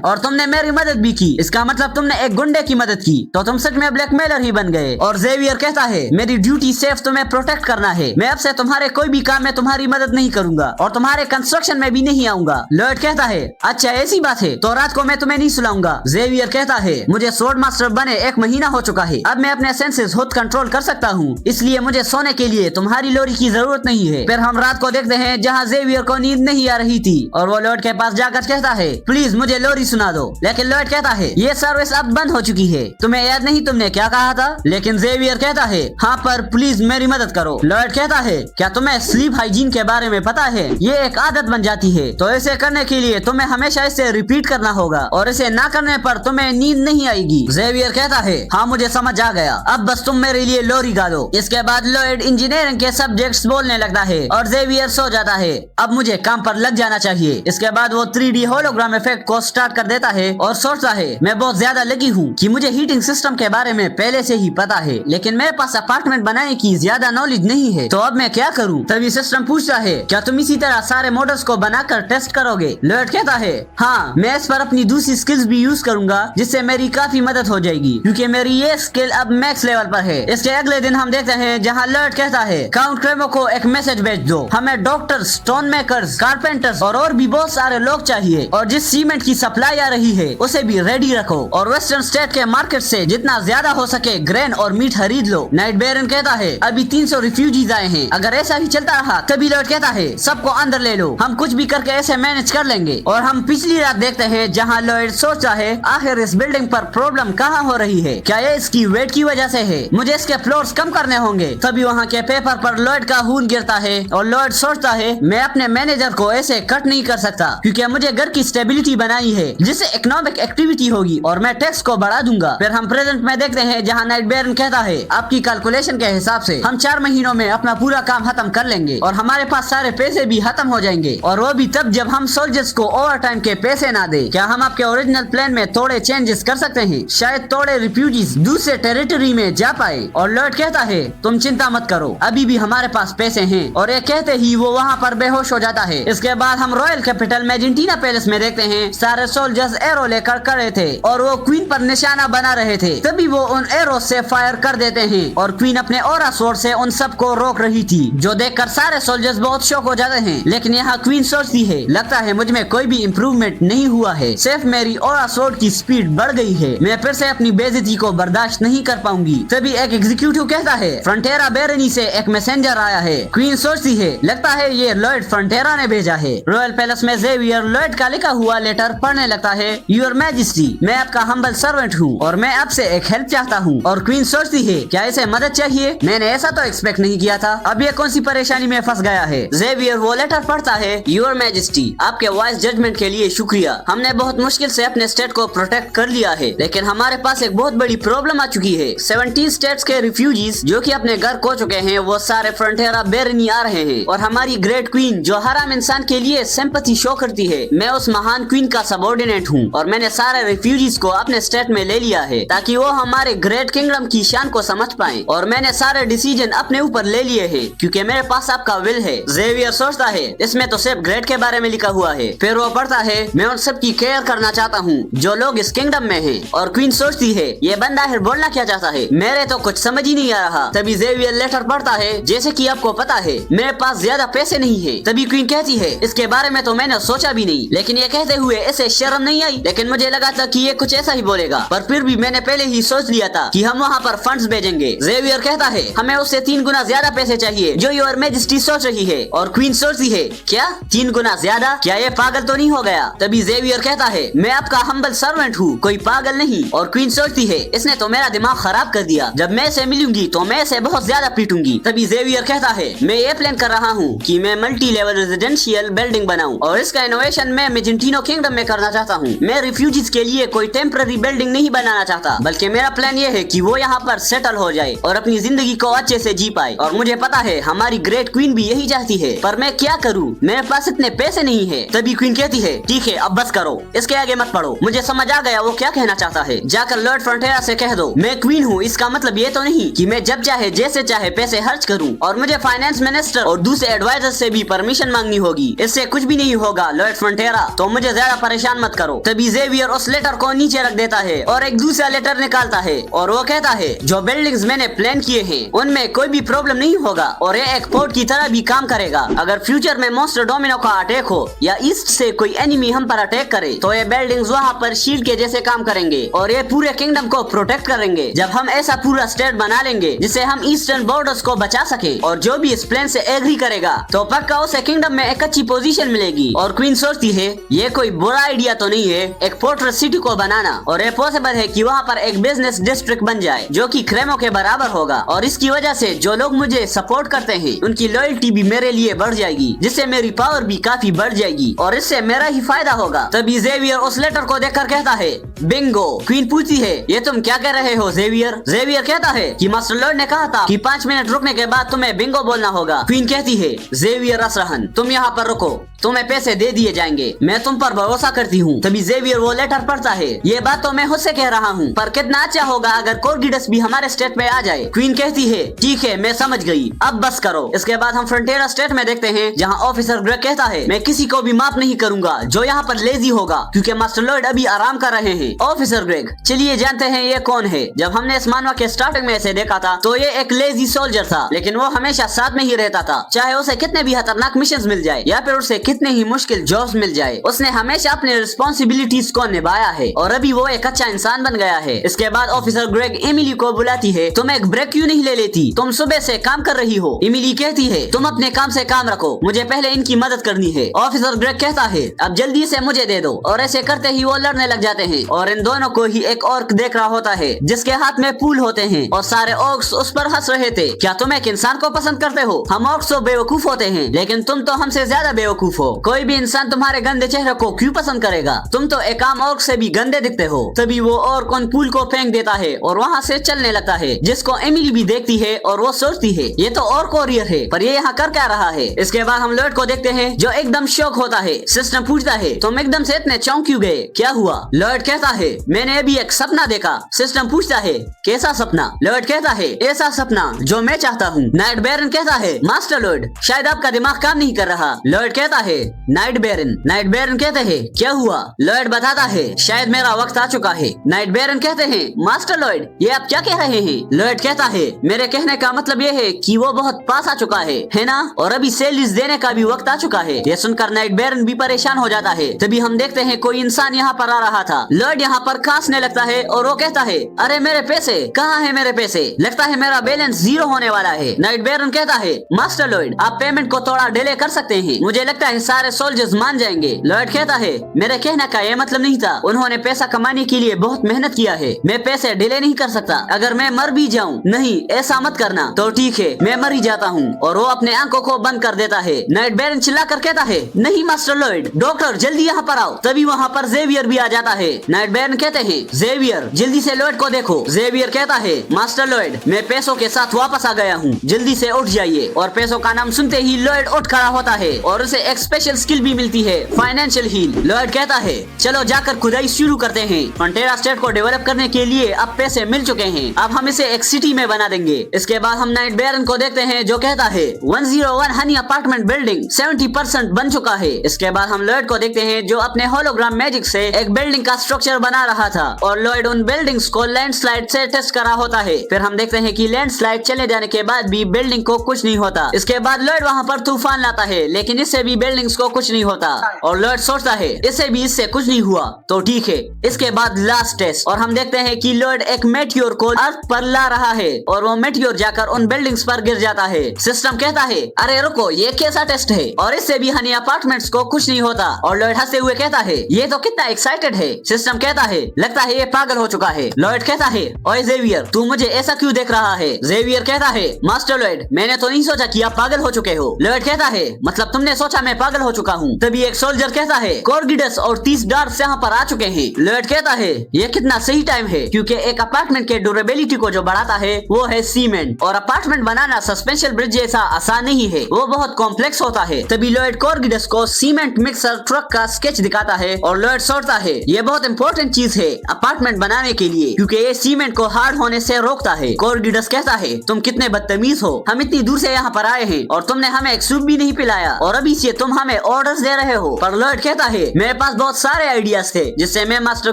और तुमने मेरी मदद भी की, इसका मतलब तुमने एक गुंडे की मदद की, तो तुम सच में ब्लैकमेलर ही बन गए। और जेवियर कहता है, मेरी ड्यूटी सिर्फ तुम्हें प्रोटेक्ट करना है। मैं अब से तुम्हारे कोई भी काम में तुम्हारी मदद नहीं करूंगा और तुम्हारे कंस्ट्रक्शन में भी नहीं आऊंगा। लॉयड कहता है, अच्छा ऐसी बात है, तो रात को मैं तुम्हें नहीं सुलाऊंगा। जेवियर कहता है, मुझे स्वॉर्ड मास्टर बने 1 महीना हो चुका है, अब मैं अपने सेंसेस खुद कंट्रोल कर सकता हूँ, इसलिए मुझे सोने के लिए तुम्हारी लोरी की जरूरत नहीं है। फिर हम रात को देखते हैं जहाँ जेवियर को नींद नहीं आ रही थी और वो लॉयड के पास जाकर कहता है, प्लीज मुझे लोरी सुना दो। लेकिन लॉयड कहता है, ये सर्विस अब बंद हो चुकी है, तुम्हें याद नहीं तुमने क्या कहा था? लेकिन जेवियर कहता है, हाँ पर प्लीज मेरी मदद करो। लॉयड कहता है, क्या तुम्हें स्लीप हाइजीन के बारे में पता है? ये एक आदत बन जाती है, तो इसे करने के लिए तुम्हें हमेशा इसे रिपीट करना होगा और इसे ना करने पर तुम्हें नींद नहीं आएगी। जेवियर कहता है, हाँ मुझे समझ आ गया, अब बस तुम मेरे लिए लोरी गा दो। इसके बाद लॉयड इंजीनियरिंग के सब्जेक्ट्स बोलने लगता है और जेवियर सो जाता है। अब मुझे काम पर लग जाना चाहिए। इसके बाद वो 3D होलोग्राम इफेक्ट को स्टार्ट कर देता है और सोचता है, मैं बहुत ज्यादा लगी हूँ कि मुझे हीटिंग सिस्टम के बारे में पहले से ही पता है, लेकिन मेरे पास अपार्टमेंट बनाने की ज्यादा नॉलेज नहीं है, तो अब मैं क्या करूँ? तभी सिस्टम पूछता है, क्या तुम इसी तरह सारे मॉडल्स को बनाकर टेस्ट करोगे? लॉयड कहता है, हाँ मैं इस पर अपनी दूसरी स्किल्स भी यूज करूंगा जिससे मेरी काफी मदद हो जाएगी क्योंकि मेरी ये स्किल अब मैक्स लेवल पर है। इसके अगले दिन हम देखते हैं जहाँ लॉयड कहता है, काउंट क्रेमो को एक मैसेज भेज दो, हमें डॉक्टर्स, स्टोन मेकर्स, कारपेंटर्स और भी बहुत सारे लोग चाहिए और जिस सीमेंट की सप्लाई आ रही है उसे भी रेडी रखो और वेस्टर्न स्टेट के मार्केट से जितना ज्यादा हो सके ग्रेन और मीट खरीद लो। नाइट बेरन कहता है, अभी 300 रिफ्यूजीज आए हैं, अगर ऐसा ही चलता रहा। तभी लॉयड कहता है, सबको अंदर ले लो, हम कुछ भी करके ऐसे मैनेज कर लेंगे। और हम पिछली रात देखते हैं जहाँ लॉयड सोचता है, आखिर इस बिल्डिंग पर प्रॉब्लम कहाँ हो रही है? क्या ये इसकी वेट की वजह से है? मुझे इसके फ्लोर्स कम करने होंगे। तभी वहाँ के पेपर पर लॉयड का खून गिरता है और लॉयड सोचता है, मैं अपने मैनेजर को ऐसे कट नहीं कर सकता क्योंकि मुझे घर की स्टेबिलिटी बनाई है जिससे इकोनॉमिक एक्टिविटी होगी और मैं टैक्स को बढ़ा दूंगा। फिर हम प्रेजेंट में देखते हैं जहाँ नाइट बेरन कहता है, आपकी कैलकुलेशन के हिसाब से हम 4 महीनों में अपना पूरा काम खत्म कर लेंगे और हमारे पास सारे पैसे भी खत्म हो जाएंगे और वो भी तब जब हम सोल्जर्स को ओवर टाइम के पैसे ना दे। क्या हम आपके ओरिजिनल प्लान में थोड़े चेंजेस कर सकते हैं? शायद थोड़े रिफ्यूजीज दूसरे टेरिटरी में जा पाए। और लॉयड कहता है, तुम चिंता मत करो, अभी भी हमारे पास पैसे हैं। और ये कहते ही वो वहाँ पर बेहोश हो जाता है। इसके बाद हम रॉयल कैपिटल मैजेंटीना पैलेस में देखते हैं सारे सोल्जर्स एरो लेकर खड़े थे और वो क्वीन पर निशाना बना रहे थे। तभी वो उन एरो से फायर कर देते हैं और क्वीन अपने ओरा सोर्ड से उन सबको रोक रही थी, जो देखकर सारे सोल्जर्स बहुत शॉक हो जाते हैं। लेकिन यहाँ क्वीन सोचती है, लगता है मुझ में कोई भी इम्प्रूवमेंट नहीं हुआ है, सिर्फ मेरी ओरा सोर्ड की स्पीड बढ़ गई है, मैं फिर से अपनी बेइज्जती को बर्दाश्त नहीं कर पाऊंगी। तभी एक एग्जीक्यूटिव कहता है, फ्रंटेरा बेरनी से एक मैसेंजर आया है। क्वीन सोचती है, लगता है ये लॉयड फ्रंटेरा ने भेजा है। रॉयल पैलेस में जेवियर लॉयड का लिखा हुआ लेटर पढ़ने लगता है, यूर मैजेस्टी, मैं आपका हम्बल सर्वेंट हूँ और मैं आपसे एक हेल्प चाहता हूँ। और क्वीन सोचती है, क्या इसे मदद चाहिए? मैंने ऐसा तो एक्सपेक्ट नहीं किया था, अब ये कौन सी परेशानी में फंस गया है। जेवियर वो लेटर पढ़ता है, यूर मैजेस्टी, आप आपके वाइज जजमेंट के लिए शुक्रिया। हमने बहुत मुश्किल से अपने स्टेट को प्रोटेक्ट कर लिया है, लेकिन हमारे पास एक बहुत बड़ी प्रॉब्लम आ चुकी है। 17 स्टेट्स के रिफ्यूजीज जो कि अपने घर खो चुके हैं, वो सारे फ्रंटियरा बेरनी आ रहे हैं और हमारी ग्रेट क्वीन जो हर आम इंसान के लिए सिंपैथी शो करती है, मैं उस महान क्वीन का सबऑर्डिनेट हूँ और मैंने सारे रिफ्यूजीज को अपने स्टेट में ले लिया है ताकि वो हमारे ग्रेट किंगडम की शान को समझ पाए। और मैंने सारे डिसीजन अपने ऊपर ले लिए हैं क्योंकि मेरे पास आपका विल है। जेवियर सोचता है इसमें तो सिर्फ ग्रेट के बारे में लिखा हुआ है। फिर वो पढ़ता है मैं उन सब की केयर करना चाहता हूँ जो लोग इस किंगडम में हैं। और क्वीन सोचती है ये बंदा है बोलना क्या चाहता है, मेरे तो कुछ समझ ही नहीं आ रहा। तभी जेवियर लेटर पढ़ता है जैसे कि आपको पता है मेरे पास ज्यादा पैसे नहीं है। तभी क्वीन कहती है इसके बारे में तो मैंने सोचा भी नहीं, लेकिन ये कहते हुए ऐसे शर्म नहीं आई, लेकिन मुझे लगा था कि ये कुछ ऐसा ही बोलेगा, पर फिर भी मैंने पहले ही सोच लिया था कि हम वहाँ पर फंड्स भेजेंगे। जेवियर कहता है हमें उससे 3 गुना ज्यादा पैसे चाहिए जो योर मैजेस्टी सोच रही है। और क्वीन सोचती है क्या 3 गुना ज्यादा, क्या ये पागल तो नहीं हो गया। तभी जेवियर कहता है मैं आपका हम्बल सर्वेंट हूँ, कोई पागल नहीं। और क्वीन सोचती है इसने तो मेरा दिमाग खराब कर दिया, जब मैं इसे मिलूंगी तो मैं इसे बहुत ज्यादा पीटूंगी। तभी जेवियर कहता है मैं ये प्लान कर रहा हूँ कि मैं मल्टी लेवल रेजिडेंशियल बिल्डिंग बनाऊं और इसका इनोवेशन मैं मेजेंटिनो किंगडम में करना चाहता हूँ। मैं रिफ्यूजीज के लिए कोई टेम्पररी बिल्डिंग नहीं बनाना चाहता, बल्कि मेरा प्लान ये है कि वो यहाँ पर सेटल हो जाए और अपनी जिंदगी को अच्छे से जी पाए। और मुझे पता है हमारी ग्रेट क्वीन भी यही चाहती है, पर मैं क्या करूँ, मेरे पास इतने पैसे नहीं है। तभी क्वीन कहती है ठीक है अब बस करो, इसके आगे मत पढ़ो, मुझे समझ आ गया वो क्या कहना चाहता है। जाकर लॉर्ड फ्रंटियरा से कह दो मैं क्वीन हूँ, इसका मतलब ये तो नहीं कि मैं जब चाहे जैसे चाहे पैसे खर्च करूँ और मुझे फाइनेंस मिनिस्टर और दूसरे एडवाइजर से भी परमिशन मांगनी होगी। इससे कुछ भी नहीं होगा लॉर्ड फ्रंटियरा, तो मुझे ज्यादा परेशान मत करो। तभी जेवियर उस लेटर को नीचे रख देता है और एक दूसरा लेटर निकालता है और वो कहता है जो बिल्डिंग्स मैंने प्लान किए हैं उनमें कोई भी प्रॉब्लम नहीं होगा और ये एक पोर्ट की तरह भी काम करेगा। अगर फ्यूचर में मॉन्स्टर डोमिनो का अटैक हो या ईस्ट से कोई एनिमी हम पर अटैक करे तो ये बिल्डिंग्स वहाँ पर शील्ड के जैसे काम करेंगे और ये पूरे किंगडम को प्रोटेक्ट करेंगे। जब हम ऐसा पूरा स्टेट बना लेंगे जिससे हम ईस्टर्न बॉर्डर्स को बचा सके और जो भी इस प्लान से एग्री करेगा तो पक्का उसे किंगडम में एक अच्छी पोजीशन मिलेगी। और क्वीन सोचती है ये कोई बुरा आइडिया तो नहीं है एक फोर्ट्रेस सिटी को बनाना, और ये पॉसिबल है कि वहाँ पर एक बिजनेस डिस्ट्रिक्ट बन जाए जो कि क्रेमो के बराबर होगा और इसकी वजह से जो लोग मुझे सपोर्ट करते हैं उनकी लॉयल्टी भी मेरे लिए बढ़ जाएगी, जिससे मेरी पावर भी काफी बढ़ जाएगी और इससे मेरा ही फायदा होगा। तभी जेवियर उस लेटर को देखकर कहता है बिंगो। क्वीन पूछती है ये तुम क्या कह रहे हो जेवियर। जेवियर कहता है कि मास्टर लॉर्ड ने कहा था कि 5 मिनट रुकने के बाद तुम्हें बिंगो बोलना होगा। क्वीन कहती है जेवियर असरहन तुम यहाँ पर रुको, तुम्हें पैसे दे दिए जाएंगे, मैं तुम पर भरोसा करती हूँ। तभी जेवियर वो लेटर पढ़ता है ये बात तो मैं खुद से कह रहा हूँ, पर कितना अच्छा होगा अगर कोर्गिडस भी हमारे स्टेट में आ जाए। क्वीन कहती है ठीक है मैं समझ गई, अब बस करो। इसके बाद हम फ्रंटियरा स्टेट में देखते हैं जहाँ ऑफिसर ग्रेग कहता है मैं किसी को भी माफ नहीं करूंगा जो यहाँ पर लेजी होगा क्योंकि मास्टर लॉर्ड अभी आराम कर रहे हैं। ऑफिसर ग्रेग चलिए जानते हैं ये कौन है। जब हमने इस मानवा के स्टार्टिंग में इसे देखा था तो ये एक लेजी सोल्जर था, लेकिन वो हमेशा साथ में ही रहता था, चाहे उसे कितने भी खतरनाक मिशन मिल जाए या फिर उसे कितने ही मुश्किल जॉब्स मिल जाए, उसने हमेशा अपने रिस्पॉन्सिबिलिटीज को निभाया है और अभी वो एक अच्छा इंसान बन गया है। इसके बाद ऑफिसर ग्रेग एमिली को बुलाती है तुम एक ब्रेक क्यों नहीं ले लेती, तुम सुबह से काम कर रही हो। एमिली कहती है तुम अपने काम से काम रखो, मुझे पहले इनकी मदद करनी है। ऑफिसर ग्रेग कहता है अब जल्दी से मुझे दे दो, और ऐसे करते ही वो लड़ने लग जाते हैं और इन दोनों को ही एक ऑर्क देख रहा होता है जिसके हाथ में पूल होते हैं और सारे ऑर्क्स उस पर हंस रहे थे। क्या तुम एक इंसान को पसंद करते हो, हम ऑर्क्स तो बेवकूफ होते हैं लेकिन तुम तो हमसे ज्यादा बेवकूफ हो, कोई भी इंसान तुम्हारे गंदे चेहरे को क्यों पसंद करेगा, तुम तो एक आम ऑर्क से भी गंदे दिखते हो। तभी वो ऑर्क उन पूल को फेंक देता है और वहाँ से चलने लगता है, जिसको एमिली भी देखती है और वो सोचती है ये तो ऑर्क वॉरियर है, पर ये यहाँ कर क्या रहा है। इसके बाद हम लॉर्ड को देखते हैं जो एकदम शौक होता है। सिस्टम पूछता है तुम एकदम से इतने चौंक क्यों गए, क्या हुआ। लॉर्ड कहता है मैंने अभी एक सपना देखा। सिस्टम पूछता है कैसा सपना। लॉर्ड कहता है ऐसा सपना जो मैं चाहता हूँ। नाइट बैरन कहता है मास्टर लॉर्ड शायद आपका दिमाग काम नहीं कर रहा। लॉर्ड कहता है नाइट बैरन। नाइट बैरन कहते हैं क्या हुआ। लॉर्ड बताता है शायद मेरा वक्त आ चुका है। नाइट बैरन कहते हैं मास्टर लॉर्ड ये आप क्या कह रहे हैं। लॉर्ड कहता है मेरे कहने का मतलब ये है कि वो बहुत पास आ चुका है ना, और अभी सैलरीज देने का भी वक्त आ चुका है। ये सुनकर नाइट बैरन भी परेशान हो जाता है। तभी हम देखते हैं कोई इंसान यहाँ पर आ रहा था। लॉर्ड यहाँ पर खांसने लगता है और वो कहता है अरे मेरे पैसे कहाँ है, मेरे पैसे, लगता है मेरा बैलेंस 0 होने वाला है। नाइट बैरन कहता है मास्टर लॉर्ड आप पेमेंट को थोड़ा डिले कर सकते हैं, मुझे लगता है सारे सोल्जर्स मान जाएंगे। लॉर्ड कहता है मेरे कहने का ये मतलब नहीं था, उन्होंने पैसा कमाने के लिए बहुत मेहनत किया है, मैं पैसे डिले नहीं कर सकता। अगर मैं मर भी जाऊँ, नहीं ऐसा मत करना। तो ठीक है मैं मर ही जाता हूँ, और वो अपने आंखों को बंद कर देता है। नाइट बैरन चिल्लाकर कहता है नहीं मास्टर लॉयड, डॉक्टर जल्दी यहाँ पर आओ। तभी वहाँ पर जेवियर भी आ जाता है। नाइट बेरन कहते हैं जेवियर जल्दी से लॉयड को देखो। जेवियर कहता है मास्टर लॉयड मैं पैसों के साथ वापस आ गया हूँ, जल्दी से उठ जाइए। और पैसों का नाम सुनते ही लॉयड उठ खड़ा होता है और उसे एक स्पेशल स्किल भी मिलती है, फाइनेंशियल हील। लॉयड कहता है चलो जाकर खुदाई शुरू करते हैं। फ्रंटियर स्टेट को डेवलप करने के लिए अब पैसे मिल चुके हैं, अब हम इसे एक सिटी में बना देंगे। इसके बाद हम नाइट बेरन को देखते हैं जो कहता है 101 हनी अपार्टमेंट बिल्डिंग 70% बन चुका है। इसके बाद हम लॉयड को देखते हैं जो अपने होलोग्राम मैजिक से एक बिल्डिंग का स्ट्रक्चर बना रहा था और लॉयड उन बिल्डिंग्स को लैंडस्लाइड से टेस्ट करा होता है। फिर हम देखते हैं कि लैंडस्लाइड चले जाने के बाद भी बिल्डिंग को कुछ नहीं होता। इसके बाद लॉयड वहाँ पर तूफान लाता है लेकिन इससे भी बिल्डिंग्स को कुछ नहीं होता और लॉयड सोचता है इससे कुछ नहीं हुआ तो ठीक है। इसके बाद लास्ट टेस्ट और हम देखते हैं कि लॉयड एक मेटियोर को अर्थ पर ला रहा है और वो मेटियोर जाकर उन बिल्डिंग्स पर गिर जाता है। सिस्टम कहता है अरे रुको ये कैसा टेस्ट है और इससे भी हनी अपार्टमेंट्स को कुछ नहीं होता और लॉयड हंसते हुए कहता है ये तो कितना एक्साइटेड है। सिस्टम कहता है लगता है ये पागल हो चुका है। लॉयड कहता है ओए जेवियर तू मुझे ऐसा क्यों देख रहा है। जेवियर कहता है मास्टर लॉयड मैंने तो नहीं सोचा कि आप पागल हो चुके हो। लॉयड कहता है मतलब तुमने सोचा मैं पागल हो चुका हूँ। तभी एक सोल्जर कहता है कॉर्गिडस और 30 गार्ड्स यहाँ पर आ चुके हैं। लॉयड कहता है ये कितना सही टाइम है क्योंकि एक अपार्टमेंट के ड्यूरेबिलिटी को जो बढ़ाता है वो है सीमेंट और अपार्टमेंट बनाना सस्पेंशन ब्रिज जैसा आसान नहीं है, वो बहुत कॉम्प्लेक्स होता है। तभी लॉयड कॉर्गिडस को सीमेंट मिक्सर ट्रक का स्केच दिखाता है और लॉयड सोचता है ये बहुत इंपॉर्टेंट चीज है अपार्टमेंट बनाने के लिए क्योंकि ये सीमेंट को हार्ड होने से रोकता है। कॉर्गिडस कहता है तुम कितने बदतमीज हो, हम इतनी दूर से यहाँ पर आए हैं और तुमने हमें एक सूप भी नहीं पिलाया और अभी से तुम हमें ऑर्डर्स दे रहे हो। पर लॉयड कहता है मेरे पास बहुत सारे आइडियाज थे जिससे मैं मास्टर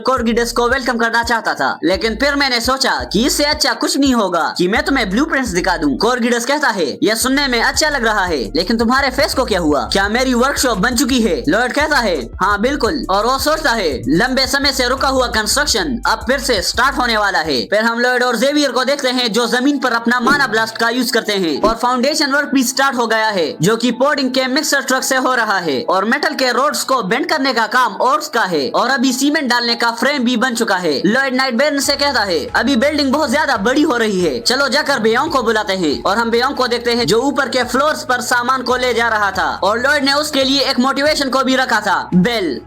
कॉर्गिडस को वेलकम करना चाहता था लेकिन फिर मैंने सोचा कि इससे अच्छा कुछ नहीं होगा कि मैं तुम्हें ब्लूप्रिंट्स दिखा दूं। कॉर्गिडस कहता है यह सुनने में अच्छा लग रहा है लेकिन तुम्हारे फेस को क्या हुआ, क्या मेरी वर्कशॉप बन चुकी है। लॉयड कहता है हाँ बिल्कुल और वो सोचता है लंबे समय से रुका हुआ कंस्ट्रक्शन अब फिर से स्टार्ट होने वाला है। फिर हम लॉयड और जेवियर को देखते हैं जो जमीन पर अपना माना ब्लास्ट का यूज करते हैं और फाउंडेशन वर्क भी स्टार्ट हो गया है जो कि पोर्डिंग के मिक्सर ट्रक से हो रहा है और मेटल के रोड्स को बेंड करने का काम ओर्स का है और अभी सीमेंट डालने का फ्रेम भी बन चुका है। लॉयड नाइट बेरन से कहता है अभी बिल्डिंग बहुत ज्यादा बड़ी हो रही है, चलो जाकर बेयोंग को बुलाते हैं। और हम बेयोंग को देखते हैं जो ऊपर के फ्लोर्स पर सामान को ले जा रहा था और लॉयड ने उसके लिए एक मोटिवेशन को भी रखा था, बेल।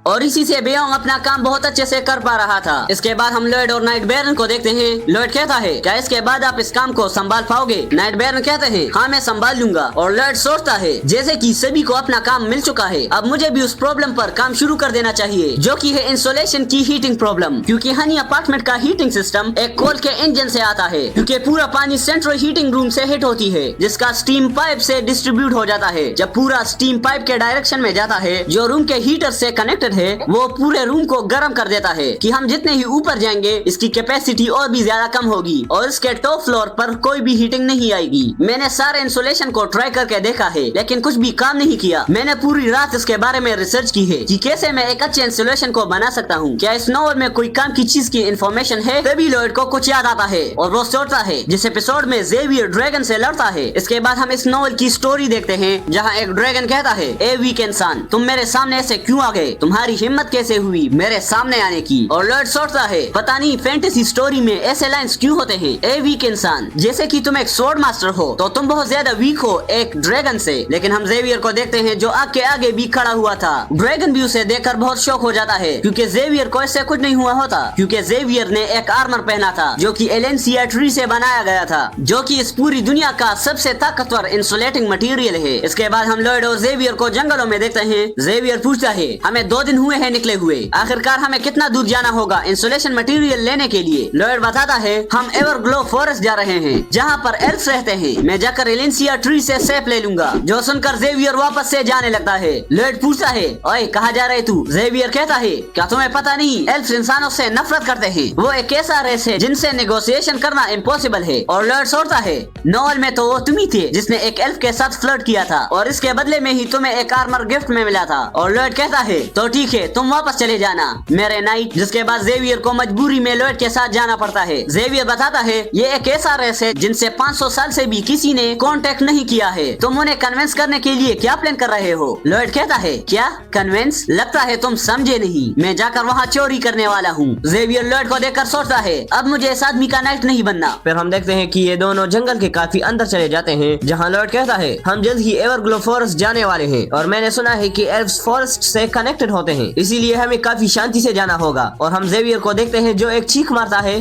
और इसी से बेयोंग अपना काम बहुत अच्छे से कर पा रहा था। इसके बाद हम लॉयड और नाइट बेरन को देखते हैं। लॉयड कहता है क्या इसके बाद आप इस काम को संभाल पाओगे। नाइट बेरन कहते हैं हाँ मैं संभाल लूंगा और लॉयड सोचता है जैसे कि सभी को अपना काम मिल चुका है अब मुझे भी उस प्रॉब्लम पर काम शुरू कर देना चाहिए जो कि है इंसुलेशन की हीटिंग प्रॉब्लम क्योंकि हनी अपार्टमेंट का हीटिंग सिस्टम एक कोल के इंजन से आता है क्योंकि पूरा पानी सेंट्रल हीटिंग रूम से हिट होती है जिसका स्टीम पाइप से डिस्ट्रीब्यूट हो जाता है। जब पूरा स्टीम पाइप के डायरेक्शन में जाता है जो रूम के हीटर से कनेक्टेड है वो पूरे रूम को गर्म कर देता है कि हम जितने ही ऊपर जाएंगे इसकी कैपेसिटी और भी ज्यादा कम होगी और इसके टॉप फ्लोर पर कोई भी हीटिंग नहीं आएगी। मैंने सारे इंसुलेशन को ट्राई करके देखा है लेकिन कुछ भी काम नहीं किया। मैंने पूरी रात इसके बारे में रिसर्च की है कि कैसे मैं एक अच्छे इंसुलेशन को बना सकता हूँ, क्या इस नॉवल में कोई काम की चीज की इंफॉर्मेशन है। तभी लॉयड को कुछ याद आता है और वो सोचता है जिस एपिसोड में जेवियर ड्रैगन से लड़ता है। इसके बाद हम इस नॉवल की स्टोरी देखते हैं जहाँ एक ड्रैगन कहता है ए वीक इंसान तुम मेरे सामने ऐसे क्यों आ गए, तुम्हारी हिम्मत कैसे हुई मेरे सामने आने की। और लॉयड सोचता है पता नहीं फैंटेसी स्टोरी में ऐसे लाइंस क्यों होते हैं, ए वीक इंसान जैसे कि तुम एक स्वॉर्ड मास्टर हो तो तुम बहुत ज्यादा वीक हो एक ड्रैगन से। लेकिन हम जेवियर को देखते हैं जो आग के आगे भी खड़ा हुआ था। ड्रैगन भी उसे देखकर बहुत शौक हो जाता है क्योंकि जेवियर को इससे कुछ नहीं हुआ होता क्योंकि जेवियर ने एक आर्मर पहना था जो कि एलेंसिया ट्री से बनाया गया था जो कि इस पूरी दुनिया का सबसे ताकतवर इंसुलेटिंग मटेरियल है। इसके बाद हम लॉयड और जेवियर को जंगलों में देखते हैं। जेवियर पूछता है हमें 2 दिन हुए हैं निकले हुए, आखिरकार हमें कितना दूर जाना होगा इंसुलेशन मटेरियल लेने के लिए। लॉयड बताता है हम एवरग्लो फॉरेस्ट जा रहे हैं जहाँ पर एल्फ्स रहते हैं, मैं जाकर एलेंसिया ट्री से सेफ ले लूंगा। जो सुनकर जेवियर वापस से जाने लगता है। लॉयड पूछता है ओए कहाँ जा रहे तू। जेवियर कहता है क्या तुम्हें पता नहीं एल्फ्स इंसानों से नफरत करते हैं, वो एक ऐसा रेस है जिनसे नेगोशिएशन करना इम्पॉसिबल है। और लॉयड सोचता है नॉवल में तो वो तुम ही थे जिसने एक एल्फ के साथ फ्लर्ट किया था और इसके बदले में ही तुम्हें एक आर्मर गिफ्ट में मिला था। और लॉयड कहता है तो ठीक है, तुम वापस चले जाना मेरे नाइट। जिसके बाद जेवियर को मजबूरी में लॉयड के साथ जाना पड़ता है। जेवियर बताता है ये एक ऐसा रेस है जिनसे 500 साल से भी किसी ने कांटेक्ट नहीं किया है। तुम उन्हें कन्विंस करने के लिए क्या प्लान कर रहे हो? लॉयड कहता है क्या कन्विंस? लगता है तुम समझे नहीं, मैं जाकर वहाँ चोरी करने वाला हूँ। जेवियर लॉयड को देखकर सोचता है अब मुझे इस आदमी का नाइट नहीं बनना। फिर हम देखते हैं कि ये दोनों जंगल के काफी अंदर चले जाते हैं, जहाँ लॉयड कहता है हम जल्द ही एवरग्लो फॉरेस्ट जाने वाले हैं और मैंने सुना है कि एल्व्स फॉरेस्ट से कनेक्टेड होते हैं, इसीलिए हमें काफी शांति से जाना होगा। और हम जेवियर को देखते हैं जो एक चीख मारता है।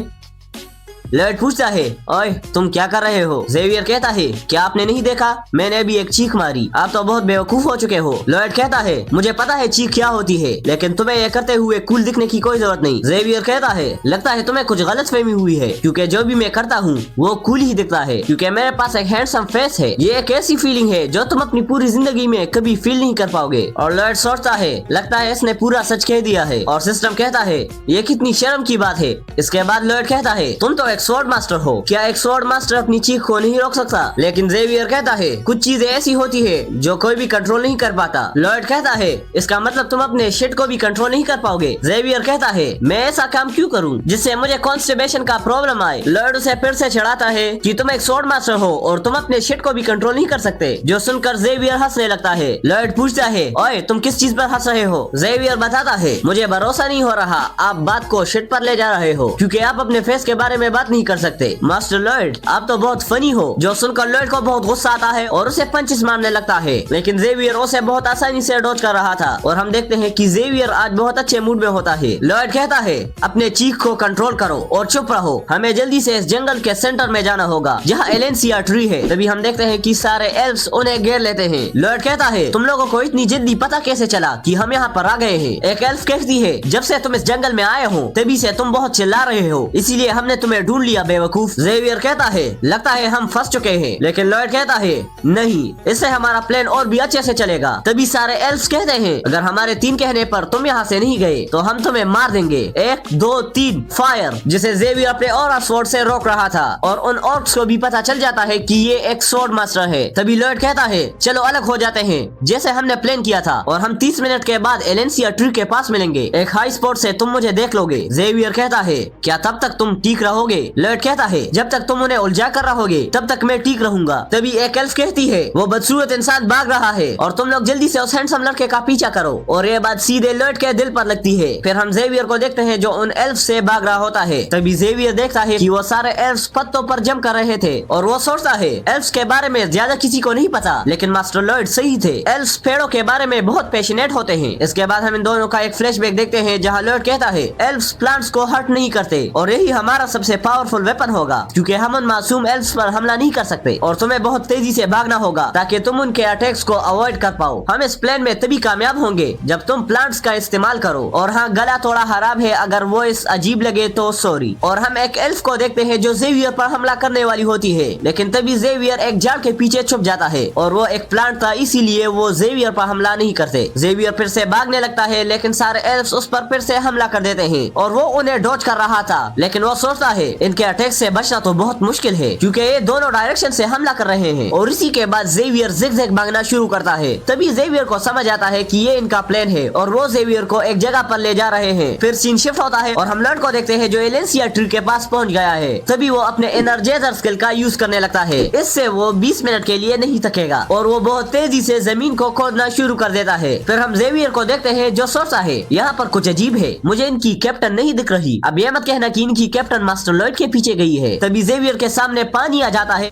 लॉयड पूछता है ओए तुम क्या कर रहे हो? जेवियर कहता है क्या आपने नहीं देखा, मैंने अभी एक चीख मारी, आप तो बहुत बेवकूफ हो चुके हो। लॉयड कहता है मुझे पता है चीख क्या होती है, लेकिन तुम्हें यह करते हुए कूल दिखने की कोई जरूरत नहीं। जेवियर कहता है लगता है तुम्हें कुछ गलतफहमी हुई है, क्योंकि जो भी मैं करता हूँ वो कूल ही दिखता है, क्योंकि मेरे पास एक हैंडसम फेस है। ये एक ऐसी फीलिंग है जो तुम अपनी पूरी जिंदगी में कभी फील नहीं कर पाओगे। और लॉयड सोचता है लगता है इसने पूरा सच कह दिया है। और सिस्टम कहता है ये कितनी शर्म की बात है। इसके बाद लॉयड कहता है तुम तो एक स्वॉर्ड मास्टर हो, क्या एक स्वॉर्ड मास्टर अपनी चीख को नहीं रोक सकता? लेकिन जेवियर कहता है कुछ चीजें ऐसी होती है जो कोई भी कंट्रोल नहीं कर पाता। लॉयड कहता है इसका मतलब तुम अपने शिट को भी कंट्रोल नहीं कर पाओगे। जेवियर कहता है मैं ऐसा काम क्यों करूं जिससे मुझे कॉन्स्टिपेशन का प्रॉब्लम आए। लॉयड उसे फिर से चढ़ाता है कि तुम एक स्वॉर्ड मास्टर हो और तुम अपने शिट को भी कंट्रोल नहीं कर सकते, जो सुनकर जेवियर हंसने लगता है। लॉयड पूछता है ओए तुम किस चीज पर हंस रहे हो? जेवियर बताता है मुझे भरोसा नहीं हो रहा, आप बात को शिट पर ले जा रहे हो क्योंकि आप अपने फेस के बारे में बात नहीं कर सकते। मास्टर लॉयड आप तो बहुत फनी हो। जो सुनकर लॉयड को बहुत गुस्सा आता है और उसे पंचेस मारने लगता है, लेकिन जेवियर उसे बहुत आसानी से डॉज कर रहा था। और हम देखते हैं कि जेवियर आज बहुत अच्छे मूड में होता है। लॉयड कहता है अपने चीख को कंट्रोल करो और चुप रहो, हमें जल्दी से इस जंगल के सेंटर में जाना होगा जहाँ एलेंसिया ट्री है। तभी हम देखते हैं कि सारे एल्व्स उन्हें घेर लेते हैं। लॉयड कहता है तुम लोगों को इतनी जल्दी पता कैसे चला कि हम यहाँ पर आ गए हैं? एक एल्फ कहती है जब से तुम इस जंगल में आए हो तभी से तुम बहुत चिल्ला रहे हो, इसीलिए हमने तुम्हें ढूंढ लिया बेवकूफ। जेवियर कहता है लगता है हम फंस चुके हैं, लेकिन लॉयड कहता है नहीं, इससे हमारा प्लान और भी अच्छे से चलेगा। तभी सारे एल्व्स कहते हैं अगर हमारे 3 कहने पर तुम यहाँ से नहीं गए तो हम तुम्हें मार देंगे। 1 2 3 फायर, जिसे जेवियर अपने ऑरा स्वॉर्ड से रोक रहा था। और उन ऑर्क्स को भी पता चल जाता है कि ये एक स्वॉर्ड मास्टर है। तभी लॉयड कहता है चलो अलग हो जाते हैं जैसे हमने प्लान किया था, और हम 30 मिनट के बाद एलेंसिया ट्री के पास मिलेंगे, एक हाई स्पॉट से तुम मुझे देख लोगे। जेवियर कहता है क्या तब तक तुम ठीक रहोगे? लॉयड कहता है जब तक तुम उन्हें उलझा कर रहोगे तब तक मैं ठीक रहूंगा। तभी एक एल्फ कहती है वो बदसूरत इंसान भाग रहा है और तुम लोग जल्दी से उस हैंडसम लड़के का पीछा करो। और ये बात सीधे लॉयड के दिल पर लगती है। फिर हम जेवियर को देखते हैं जो उन एल्फ से भाग रहा होता है। तभी जेवियर देखता है कि वो सारे एल्फ्स पत्तों पर जम कर रहे थे और वो सोचता है एल्फ्स के बारे में ज्यादा किसी को नहीं पता, लेकिन मास्टर लॉयड सही थे, एल्फ्स पेड़ों के बारे में बहुत पैशनेट होते हैं। इसके बाद हम इन दोनों का एक फ्लैशबैक देखते हैं जहाँ लॉयड कहता है एल्फ्स प्लांट्स को हर्ट नहीं करते और यही हमारा सबसे पावरफुल वेपन होगा, क्योंकि हम उन मासूम एल्फ्स पर हमला नहीं कर सकते और तुम्हें बहुत तेजी से भागना होगा ताकि तुम उनके अटैक्स को अवॉइड कर पाओ। हम इस प्लान में तभी कामयाब होंगे जब तुम प्लांट्स का इस्तेमाल करो। और हाँ, गला थोड़ा खराब है, अगर वो इस अजीब लगे तो सॉरी। और हम एक एल्फ को देखते हैं जो जेवियर पर हमला करने वाली होती है, लेकिन तभी जेवियर एक झाड़ के पीछे छुप जाता है और वो एक प्लांट था, इसीलिए वो जेवियर पर हमला नहीं करते। जेवियर फिर से भागने लगता है, लेकिन सारे एल्फ्स उस पर फिर से हमला कर देते हैं और वो उन्हें डॉज कर रहा था, लेकिन वो सोचता है इनके अटैक से बचना तो बहुत मुश्किल है क्योंकि ये दोनों डायरेक्शन से हमला कर रहे हैं। और इसी के बाद जेवियर जिगजैग भागना शुरू करता है। तभी जेवियर को समझ आता है कि ये इनका प्लान है और वो जेवियर को एक जगह पर ले जा रहे हैं। फिर सीन शिफ्ट होता है और हम लॉयड को देखते हैं जो एलेंसिया ट्री के पास पहुंच गया है। तभी वो अपने एनर्जाइजर स्किल का यूज करने लगता है। इससे वो 20 मिनट के लिए नहीं थकेगा और वो बहुत तेजी से जमीन को खोदना शुरू कर देता है। फिर हम जेवियर को देखते हैं जो सोचता है यहाँ पर कुछ अजीब है, मुझे इनकी कैप्टन नहीं दिख रही। अब ये मत कहना कि इनकी कैप्टन मास्टर लॉयड के पीछे गई है। तभी जेवियर के सामने पानी आ जाता है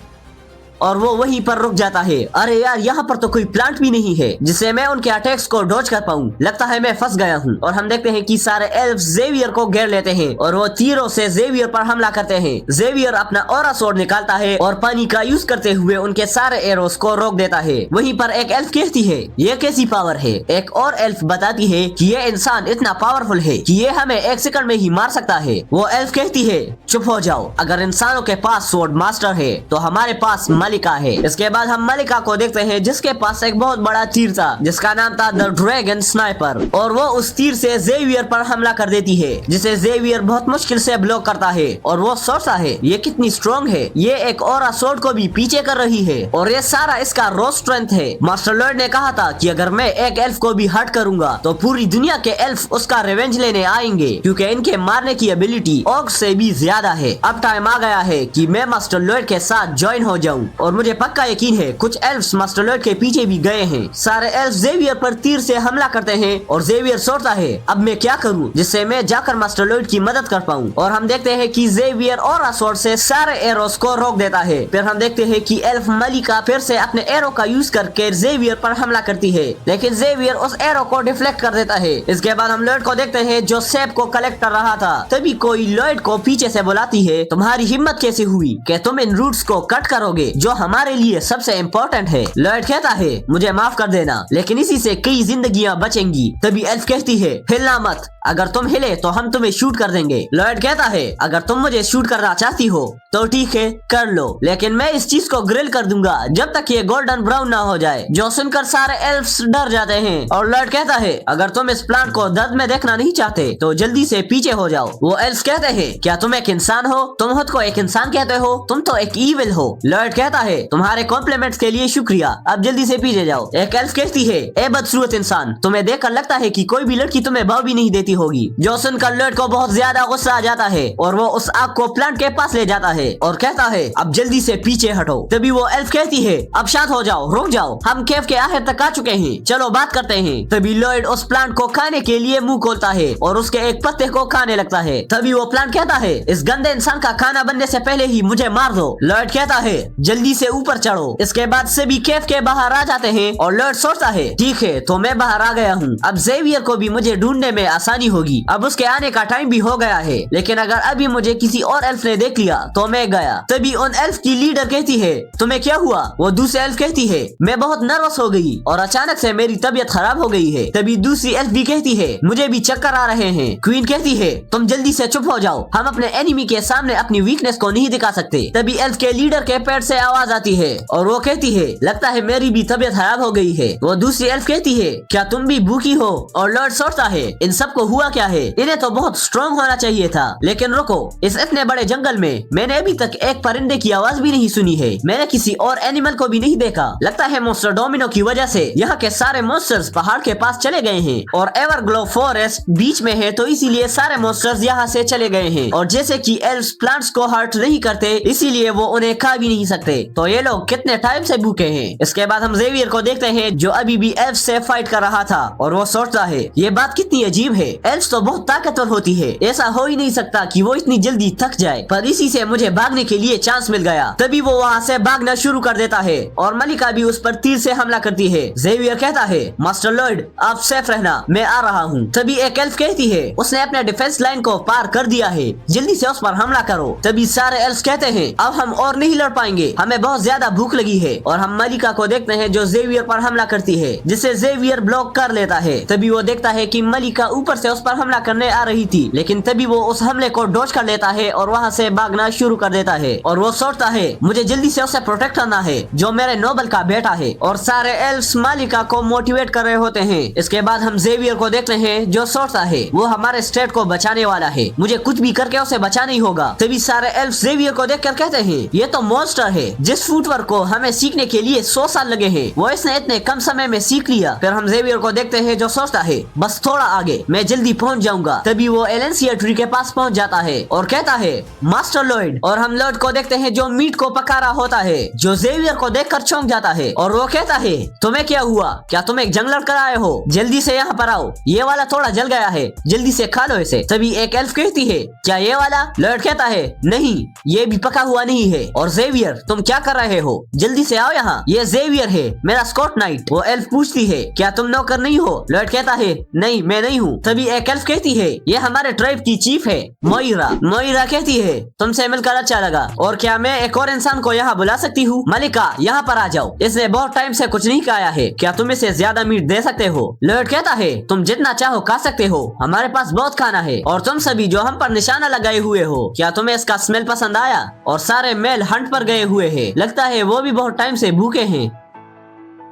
और वो वहीं पर रुक जाता है। अरे यार, यहाँ पर तो कोई प्लांट भी नहीं है जिससे मैं उनके अटैक्स को डॉज कर पाऊं, लगता है मैं फंस गया हूँ। और हम देखते हैं कि सारे एल्फ्स जेवियर को घेर लेते हैं और वो तीरों से जेवियर पर हमला करते हैं। जेवियर अपना ऑरा स्वॉर्ड निकालता है और पानी का यूज करते हुए उनके सारे एरोस को रोक देता है। वहीं पर एक एल्फ कहती है ये कैसी पावर है? एक और एल्फ बताती है कि ये इंसान इतना पावरफुल है कि ये हमें 1 सेकंड में ही मार सकता है। वो एल्फ कहती है चुप हो जाओ। अगर इंसानों के पास स्वॉर्ड मास्टर है तो हमारे पास मलिका है। इसके बाद हम मलिका को देखते हैं जिसके पास एक बहुत बड़ा तीर था जिसका नाम था द ड्रैगन स्नाइपर, और वो उस तीर से जेवियर पर हमला कर देती है जिसे जेवियर बहुत मुश्किल से ब्लॉक करता है और वो सोचता है ये कितनी स्ट्रॉन्ग है, ये एक और स्वॉर्ड को भी पीछे कर रही है और ये सारा इसका रॉ स्ट्रेंथ है। मास्टर लॉर्ड ने कहा था कि अगर मैं एक एल्फ को भी हर्ट करूंगा तो पूरी दुनिया के एल्फ उसका रिवेंज लेने आएंगे क्योंकि इनके मारने की एबिलिटी ऑग से भी ज्यादा है। अब टाइम आ गया है कि मैं मास्टर लॉर्ड के साथ ज्वाइन हो जाऊं और मुझे पक्का यकीन है कुछ एल्फ्स मास्टर लॉर्ड के पीछे भी गए हैं। सारे एल्फ्स जेवियर पर तीर से हमला करते हैं और जेवियर सोचता है अब मैं क्या करूं जिससे मैं जाकर मास्टर लॉर्ड की मदद कर पाऊं, और हम देखते हैं कि जेवियर और स्वॉर्ड से सारे एरोस को रोक देता है। फिर हम देखते हैं कि एल्फ मलिका फिर से अपने एरो का यूज करके जेवियर पर हमला करती है लेकिन जेवियर उस एरो को डिफ्लेक्ट कर देता है। इसके बाद हम लॉर्ड को देखते हैं जो सेब को कलेक्ट कर रहा था। तभी कोई लॉर्ड को पीछे से बुलाती है, तुम्हारी हिम्मत कैसे हुई कि तुम इन रूट्स को कट करोगे जो हमारे लिए सबसे इम्पोर्टेंट है। लॉर्ड कहता है मुझे माफ कर देना लेकिन इसी से कई जिंदगियां बचेंगी। तभी एल्फ कहती है हिलना मत, अगर तुम हिले तो हम तुम्हें शूट कर देंगे। लॉर्ड कहता है अगर तुम मुझे शूट करना चाहती हो तो ठीक है कर लो, लेकिन मैं इस चीज को ग्रिल कर दूंगा जब तक ये गोल्डन ब्राउन ना हो जाए। जो सुनकर सारे एल्फ्स डर जाते हैं और लॉर्ड कहता है अगर तुम इस प्लांट को दर्द में देखना नहीं चाहते तो जल्दी से पीछे हो जाओ। वो एल्फ्स कहते हैं क्या तुम एक इंसान हो? तुम खुद को एक इंसान कहते हो? तुम तो एक ईविल हो। लॉर्ड कहता है तुम्हारे कॉम्प्लीमेंट्स के लिए शुक्रिया, अब जल्दी से पीछे जाओ। एक एल्फ कहती है ए बदसूरत इंसान, तुम्हें देखकर लगता है कि कोई भी लड़की तुम्हें भाव भी नहीं देती होगी। जो सुनकर लॉर्ड को बहुत ज्यादा गुस्सा आ जाता है और वो उस आग को प्लांट के पास ले जाता है और कहता है अब जल्दी से पीछे हटो। तभी वो एल्फ कहती है अब शांत हो जाओ, रुक जाओ, हम केव के आखिर तक आ चुके हैं, चलो बात करते हैं। तभी लॉर्ड उस प्लांट को खाने के लिए मुंह खोलता है और उसके एक पत्ते को खाने लगता है। तभी वो प्लांट कहता है इस गंदे इंसान का खाना बनने से पहले ही मुझे मार दो। लॉर्ड कहता है जल्दी से ऊपर चढ़ो। इसके बाद सभी केव के बाहर आ जाते हैं और लॉर्ड सोचता है ठीक है तो मैं बाहर आ गया हूँ, अब जेवियर को भी मुझे ढूंढने में आसानी होगी। अब उसके आने का टाइम भी हो गया है, लेकिन अगर अभी मुझे किसी और एल्फ ने देख लिया तो मैं गया। तभी उन एल्फ की लीडर कहती है तुम्हें क्या हुआ? वो दूसरी एल्फ कहती है मैं बहुत नर्वस हो गई और अचानक से मेरी तबीयत खराब हो गई है। तभी दूसरी एल्फ भी कहती है मुझे भी चक्कर आ रहे हैं। क्वीन कहती है तुम जल्दी से चुप हो जाओ, हम अपने एनिमी के सामने अपनी वीकनेस को नहीं दिखा सकते। तभी एल्फ के लीडर के पेट से आवाज आती है और वो कहती है लगता है मेरी भी तबीयत खराब हो गई है। वो दूसरी एल्फ कहती है क्या तुम भी भूखी हो? और लॉर्ड सोचता है इन सबको हुआ क्या है, इन्हें तो बहुत स्ट्रॉन्ग होना चाहिए था, लेकिन रुको, इस इतने बड़े जंगल में मैंने अभी तक एक परिंदे की आवाज भी नहीं सुनी है, मैंने किसी और एनिमल को भी नहीं देखा। लगता है मॉन्स्टर डोमिनो की वजह से यहाँ के सारे मॉन्स्टर्स पहाड़ के पास चले गए हैं और एवरग्लो फॉरेस्ट बीच में है तो इसीलिए सारे मॉन्स्टर्स यहाँ से चले गए हैं। और जैसे कि एल्फ्स प्लांट्स को हर्ट नहीं करते इसीलिए वो उन्हें खा भी नहीं सकते, तो ये लोग कितने टाइम से भूखे हैं। इसके बाद हम जेवियर को देखते हैं जो अभी भी एल्फ से फाइट कर रहा था और वो सोचता है ये बात कितनी अजीब है, एल्फ्स तो बहुत ताकतवर होती है, ऐसा हो ही नहीं सकता कि वो इतनी जल्दी थक जाए, पर इसी से मुझे भागने के लिए चांस मिल गया। तभी वो वहाँ से भागना शुरू कर देता है और मलिका भी उस पर तीर से हमला करती है। जेवियर कहता है मास्टर लॉर्ड आप सेफ रहना, मैं आ रहा हूँ। तभी एक एल्फ कहती है उसने अपने डिफेंस लाइन को पार कर दिया है, जल्दी से उस पर हमला करो। तभी सारे एल्फ्स कहते हैं अब हम और नहीं लड़ पाएंगे, हमें बहुत ज्यादा भूख लगी है। और हम मलिका को देखते हैं जो जेवियर पर हमला करती है जिसे जेवियर ब्लॉक कर लेता है। तभी वो देखता है कि मलिका ऊपर से उस पर हमला करने आ रही थी, लेकिन तभी वो उस हमले को डॉज कर लेता है और वहाँ से भागना शुरू कर देता है। और वो सोचता है मुझे जल्दी से उसे प्रोटेक्ट करना है जो मेरे नोबल का बेटा है। और सारे एल्फ्स मलिका को मोटिवेट कर रहे होते हैं। इसके बाद हम जेवियर को देखते हैं जो सोचता है वो हमारे स्टेट को बचाने वाला है, मुझे कुछ भी करके उसे बचाना ही होगा। तभी सारे एल्फ्स जेवियर को देखकर कहते हैं ये तो मॉन्स्टर है जिस फुटवर्क को हमें सीखने के लिए 100 साल लगे हैं, वो इसने इतने कम समय में सीख लिया। फिर हम जेवियर को देखते हैं जो सोचता है बस थोड़ा आगे, मैं जल्दी पहुंच जाऊंगा। तभी वो एलेंसिया ट्री के पास पहुंच जाता है और कहता है मास्टर लॉर्ड। और हम लॉर्ड को देखते हैं जो मीट को पका रहा होता है, जो जेवियर को देखकर चौंक जाता है और वो कहता है तुम्हें क्या हुआ, क्या तुम एक जंग लड़कर आए हो? जल्दी से यहाँ पर आओ, ये वाला थोड़ा जल गया है, जल्दी से खा लो इसे। तभी एक एल्फ कहती है क्या ये वाला? लॉर्ड कहता है नहीं, ये भी पका हुआ नहीं है। और जेवियर तुम क्या कर रहे हो, जल्दी से आओ यहाँ, ये जेवियर है मेरा स्कॉट नाइट। वो एल्फ पूछती है क्या तुम नौकर नहीं हो? लॉर्ड कहता है नहीं मैं नहीं हूँ। तभी एक एल्फ कहती है ये हमारे ट्राइब की चीफ है मोइरा। मोइरा कहती है तुमसे मिलकर अच्छा लगा, और क्या मैं एक और इंसान को यहाँ बुला सकती हूँ? मलिका यहाँ पर आ जाओ, इसने बहुत टाइम से कुछ नहीं खाया है, क्या तुम इसे ज्यादा मीट दे सकते हो? लॉर्ड कहता है तुम जितना चाहो खा सकते हो, हमारे पास बहुत खाना है और तुम सभी जो हम पर निशाना लगाए हुए हुए हो। क्या तुम्हें इसका स्मेल पसंद आया? और सारे मेल हंट पर गए हुए हैं। लगता है वो भी बहुत टाइम से भूखे हैं।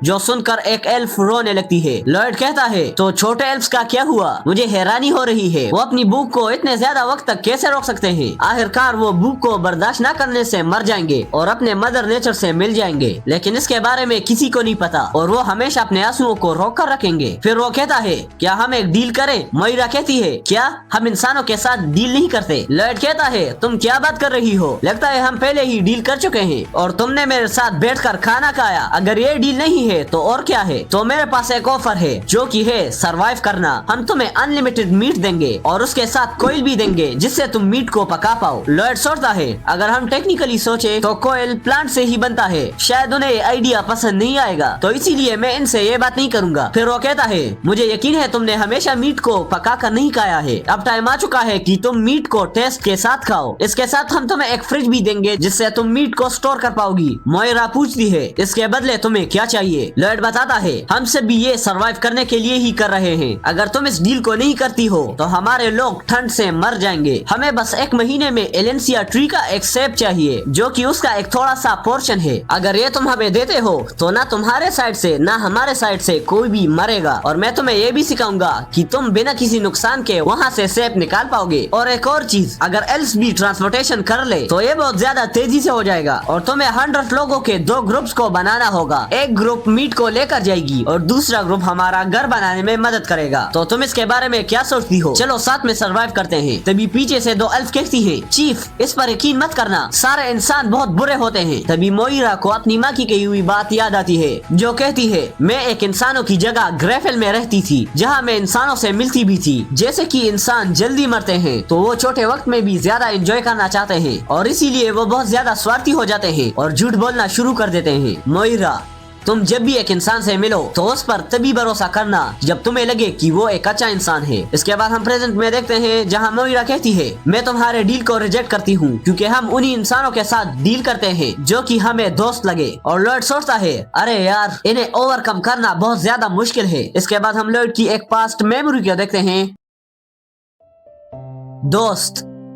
जो सुनकर एक एल्फ रोने लगती है। लॉयड कहता है, तो छोटे एल्फ्स का क्या हुआ? मुझे हैरानी हो रही है, वो अपनी भूख को इतने ज्यादा वक्त तक कैसे रोक सकते हैं? आखिरकार वो भूख को बर्दाश्त न करने से मर जाएंगे और अपने मदर नेचर से मिल जाएंगे, लेकिन इसके बारे में किसी को नहीं पता और वो हमेशा अपने आंसुओं को रोक कर रखेंगे। फिर वो कहता है, क्या हम एक डील करें? मोइरा कहती है, क्या हम इंसानों के साथ डील नहीं करते? लॉयड कहता है, तुम क्या बात कर रही हो? लगता है हम पहले ही डील कर चुके हैं और तुमने मेरे साथ बैठकर खाना खाया। अगर ये डील नहीं है तो और क्या है? तो मेरे पास एक ऑफर है जो कि है सरवाइव करना। हम तुम्हें अनलिमिटेड मीट देंगे और उसके साथ कोयल भी देंगे जिससे तुम मीट को पका पाओ। लॉयड सोचता है, अगर हम टेक्निकली सोचे तो कोयल प्लांट से ही बनता है, शायद उन्हें ये आइडिया पसंद नहीं आएगा, तो इसीलिए मैं इनसे ये बात नहीं करूंगा। फिर वो कहता है, मुझे यकीन है तुमने हमेशा मीट को पका कर नहीं खाया है, अब टाइम आ चुका है कि तुम मीट को टेस्ट के साथ खाओ। इसके साथ हम तुम्हें एक फ्रिज भी देंगे जिससे तुम मीट को स्टोर कर पाओगी। मोइरा पूछती है, इसके बदले तुम्हें क्या चाहिए? लॉयड बताता है, हम सब भी ये सरवाइव करने के लिए ही कर रहे हैं। अगर तुम इस डील को नहीं करती हो तो हमारे लोग ठंड से मर जाएंगे। हमें बस 1 महीने में एलेंसिया ट्री का एक सेब चाहिए जो कि उसका एक थोड़ा सा पोर्शन है। अगर ये तुम हमें देते हो तो ना तुम्हारे साइड से ना हमारे साइड से कोई भी मरेगा और मैं तुम्हें ये भी सिखाऊंगा कि तुम बिना किसी नुकसान के वहाँ से सेब निकाल पाओगे। और एक और चीज, अगर एल्स भी ट्रांसपोर्टेशन कर ले तो ये बहुत ज्यादा तेजी से हो जाएगा और तुम्हें 100 लोगों के 2 ग्रुप्स को बनाना होगा। एक ग्रुप मीट को लेकर जाएगी और दूसरा ग्रुप हमारा घर बनाने में मदद करेगा। तो तुम इसके बारे में क्या सोचती हो? चलो साथ में सरवाइव करते हैं। तभी पीछे से 2 एल्फ कहती हैं, चीफ इस पर यकीन मत करना, सारे इंसान बहुत बुरे होते हैं। तभी मोइरा को अपनी माँ की कही हुई बात याद आती है जो कहती है, मैं एक इंसानों की जगह ग्रेफेल में रहती थी जहाँ मैं इंसानों से मिलती भी थी। जैसे कि इंसान जल्दी मरते हैं तो वो छोटे वक्त में भी ज्यादा एंजॉय करना चाहते हैं और इसीलिए वो बहुत ज्यादा स्वार्थी हो जाते हैं और झूठ बोलना शुरू कर देते हैं। मोइरा, तुम जब भी एक इंसान से मिलो तो उस पर तभी भरोसा करना जब तुम्हें लगे कि वो एक अच्छा इंसान है। इसके बाद हम प्रेजेंट में देखते हैं जहां मोइरा कहती है, मैं तुम्हारे डील को रिजेक्ट करती हूँ क्योंकि हम उन्हीं इंसानों के साथ डील करते हैं जो कि हमें दोस्त लगे। और लॉयड सोचता है, अरे यार इन्हें ओवरकम करना बहुत ज्यादा मुश्किल है। इसके बाद हम लॉयड की एक पास्ट मेमोरी को देखते हैं।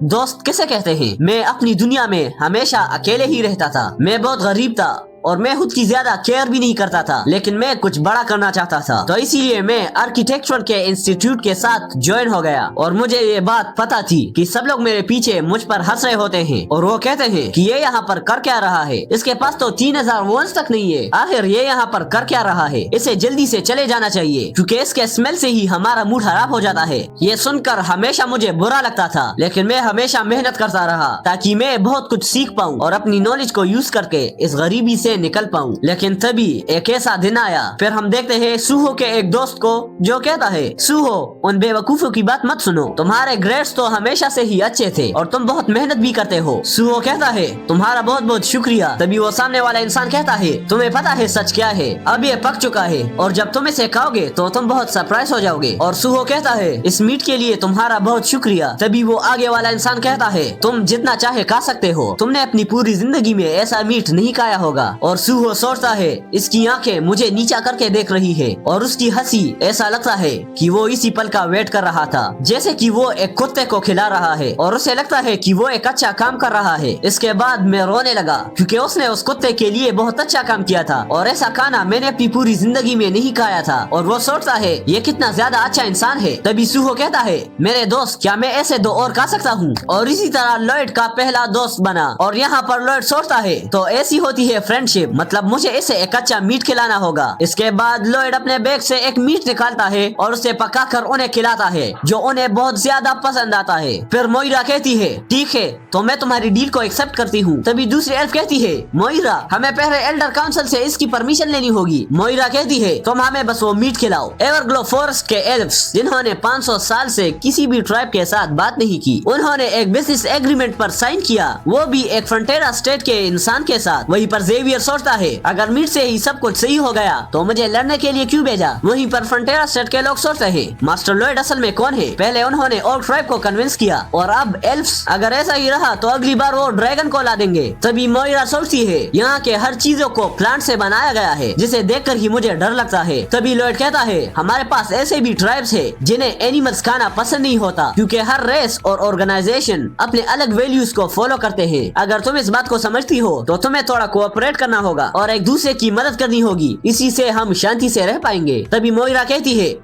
दोस्त किसे कहते हैं? मैं अपनी दुनिया में हमेशा अकेले ही रहता था। मैं बहुत गरीब था और मैं खुद की ज्यादा केयर भी नहीं करता था, लेकिन मैं कुछ बड़ा करना चाहता था तो इसीलिए मैं आर्किटेक्चर के इंस्टीट्यूट के साथ ज्वाइन हो गया। और मुझे ये बात पता थी कि सब लोग मेरे पीछे मुझ पर हंस रहे होते हैं और वो कहते हैं कि ये यहाँ पर कर क्या रहा है, इसके पास तो 3000 वॉन्स तक नहीं है, आखिर ये यहाँ पर कर क्या रहा है, इसे जल्दी से चले जाना चाहिए क्योंकि इसके स्मेल से ही हमारा मूड खराब हो जाता है। ये सुनकर हमेशा मुझे बुरा लगता था, लेकिन मैं हमेशा मेहनत करता रहा ताकि मैं बहुत कुछ सीख पाऊँ और अपनी नॉलेज को यूज करके इस गरीबी से निकल पाऊं। लेकिन तभी एक ऐसा दिन आया। फिर हम देखते हैं सूहो के एक दोस्त को जो कहता है, सूहो उन बेवकूफों की बात मत सुनो, तुम्हारे ग्रेड्स तो हमेशा से ही अच्छे थे और तुम बहुत मेहनत भी करते हो। सूहो कहता है, तुम्हारा बहुत बहुत शुक्रिया। तभी वो सामने वाला इंसान कहता है, तुम्हें पता है सच क्या है? अब ये पक चुका है और जब तुम इसे खाओगे तो तुम बहुत सरप्राइज हो जाओगे। और सूहो कहता है, इस मीट के लिए तुम्हारा बहुत शुक्रिया। तभी वो आगे वाला इंसान कहता है, तुम जितना चाहे खा सकते हो, तुमने अपनी पूरी जिंदगी में ऐसा मीट नहीं खाया होगा। और सूहो सोचता है, इसकी आंखें मुझे नीचा करके देख रही है और उसकी हंसी ऐसा लगता है कि वो इसी पल का वेट कर रहा था, जैसे कि वो एक कुत्ते को खिला रहा है और उसे लगता है कि वो एक अच्छा काम कर रहा है। इसके बाद मैं रोने लगा क्योंकि उसने उस कुत्ते के लिए बहुत अच्छा काम किया था और ऐसा खाना मैंने अपनी पूरी जिंदगी में नहीं खाया था। और वो सोचता है, ये कितना ज्यादा अच्छा इंसान है। तभी सूहो कहता है, मेरे दोस्त क्या मैं ऐसे 2 और खा सकता हूँ? और इसी तरह लॉयड का पहला दोस्त बना। और यहाँ पर लॉयड सोचता है, तो ऐसी होती है फ्रेंडशिप, मतलब मुझे इसे एक अच्छा मीट खिलाना होगा। इसके बाद लॉयड अपने बैग से एक मीट निकालता है और उसे पकाकर उन्हें खिलाता है जो उन्हें बहुत ज्यादा पसंद आता है। फिर मोइरा कहती है, ठीक है तो मैं तुम्हारी डील को एक्सेप्ट करती हूँ। तभी दूसरी एल्फ कहती है, मोइरा हमें पहले एल्डर काउंसिल से इसकी परमिशन लेनी होगी। मोइरा कहती है, तुम हमें बस वो मीट खिलाओ। एवरग्लो फॉरेस्ट के एल्फ्स जिन्होंने 500 साल से किसी भी ट्राइब के साथ बात नहीं की, उन्होंने एक बिजनेस एग्रीमेंट पर साइन किया, वो भी एक फ्रंटेरा स्टेट के इंसान के साथ। वहीं पर जेवियर जेवियर सोचता है अगर मीट से ही सब कुछ सही हो गया तो मुझे लड़ने के लिए क्यों भेजा। वहीं पर फ्रंटियर स्टेट के लोग सोचते हैं मास्टर लॉयड असल में कौन है। पहले उन्होंने ऑर्क ट्राइब को कन्विंस किया और अब एल्फ्स। अगर ऐसा ही रहा तो अगली बार वो ड्रैगन को ला देंगे। तभी मोइरा सोचती है यहाँ के हर चीजों को प्लांट से बनाया गया है जिसे देखकर ही मुझे डर लगता है। तभी लॉयड कहता है हमारे पास ऐसे भी ट्राइब्स है जिन्हें एनिमल्स खाना पसंद नहीं होता क्योंकि हर रेस और ऑर्गेनाइजेशन अपने अलग वैल्यूज को फॉलो करते हैं। अगर तुम इस बात को समझती हो तो तुम्हें थोड़ा कोऑपरेट करना होगा और एक दूसरे की मदद करनी होगी, इसी से हम शांति से रह पाएंगे। तभी मोइरा कहती है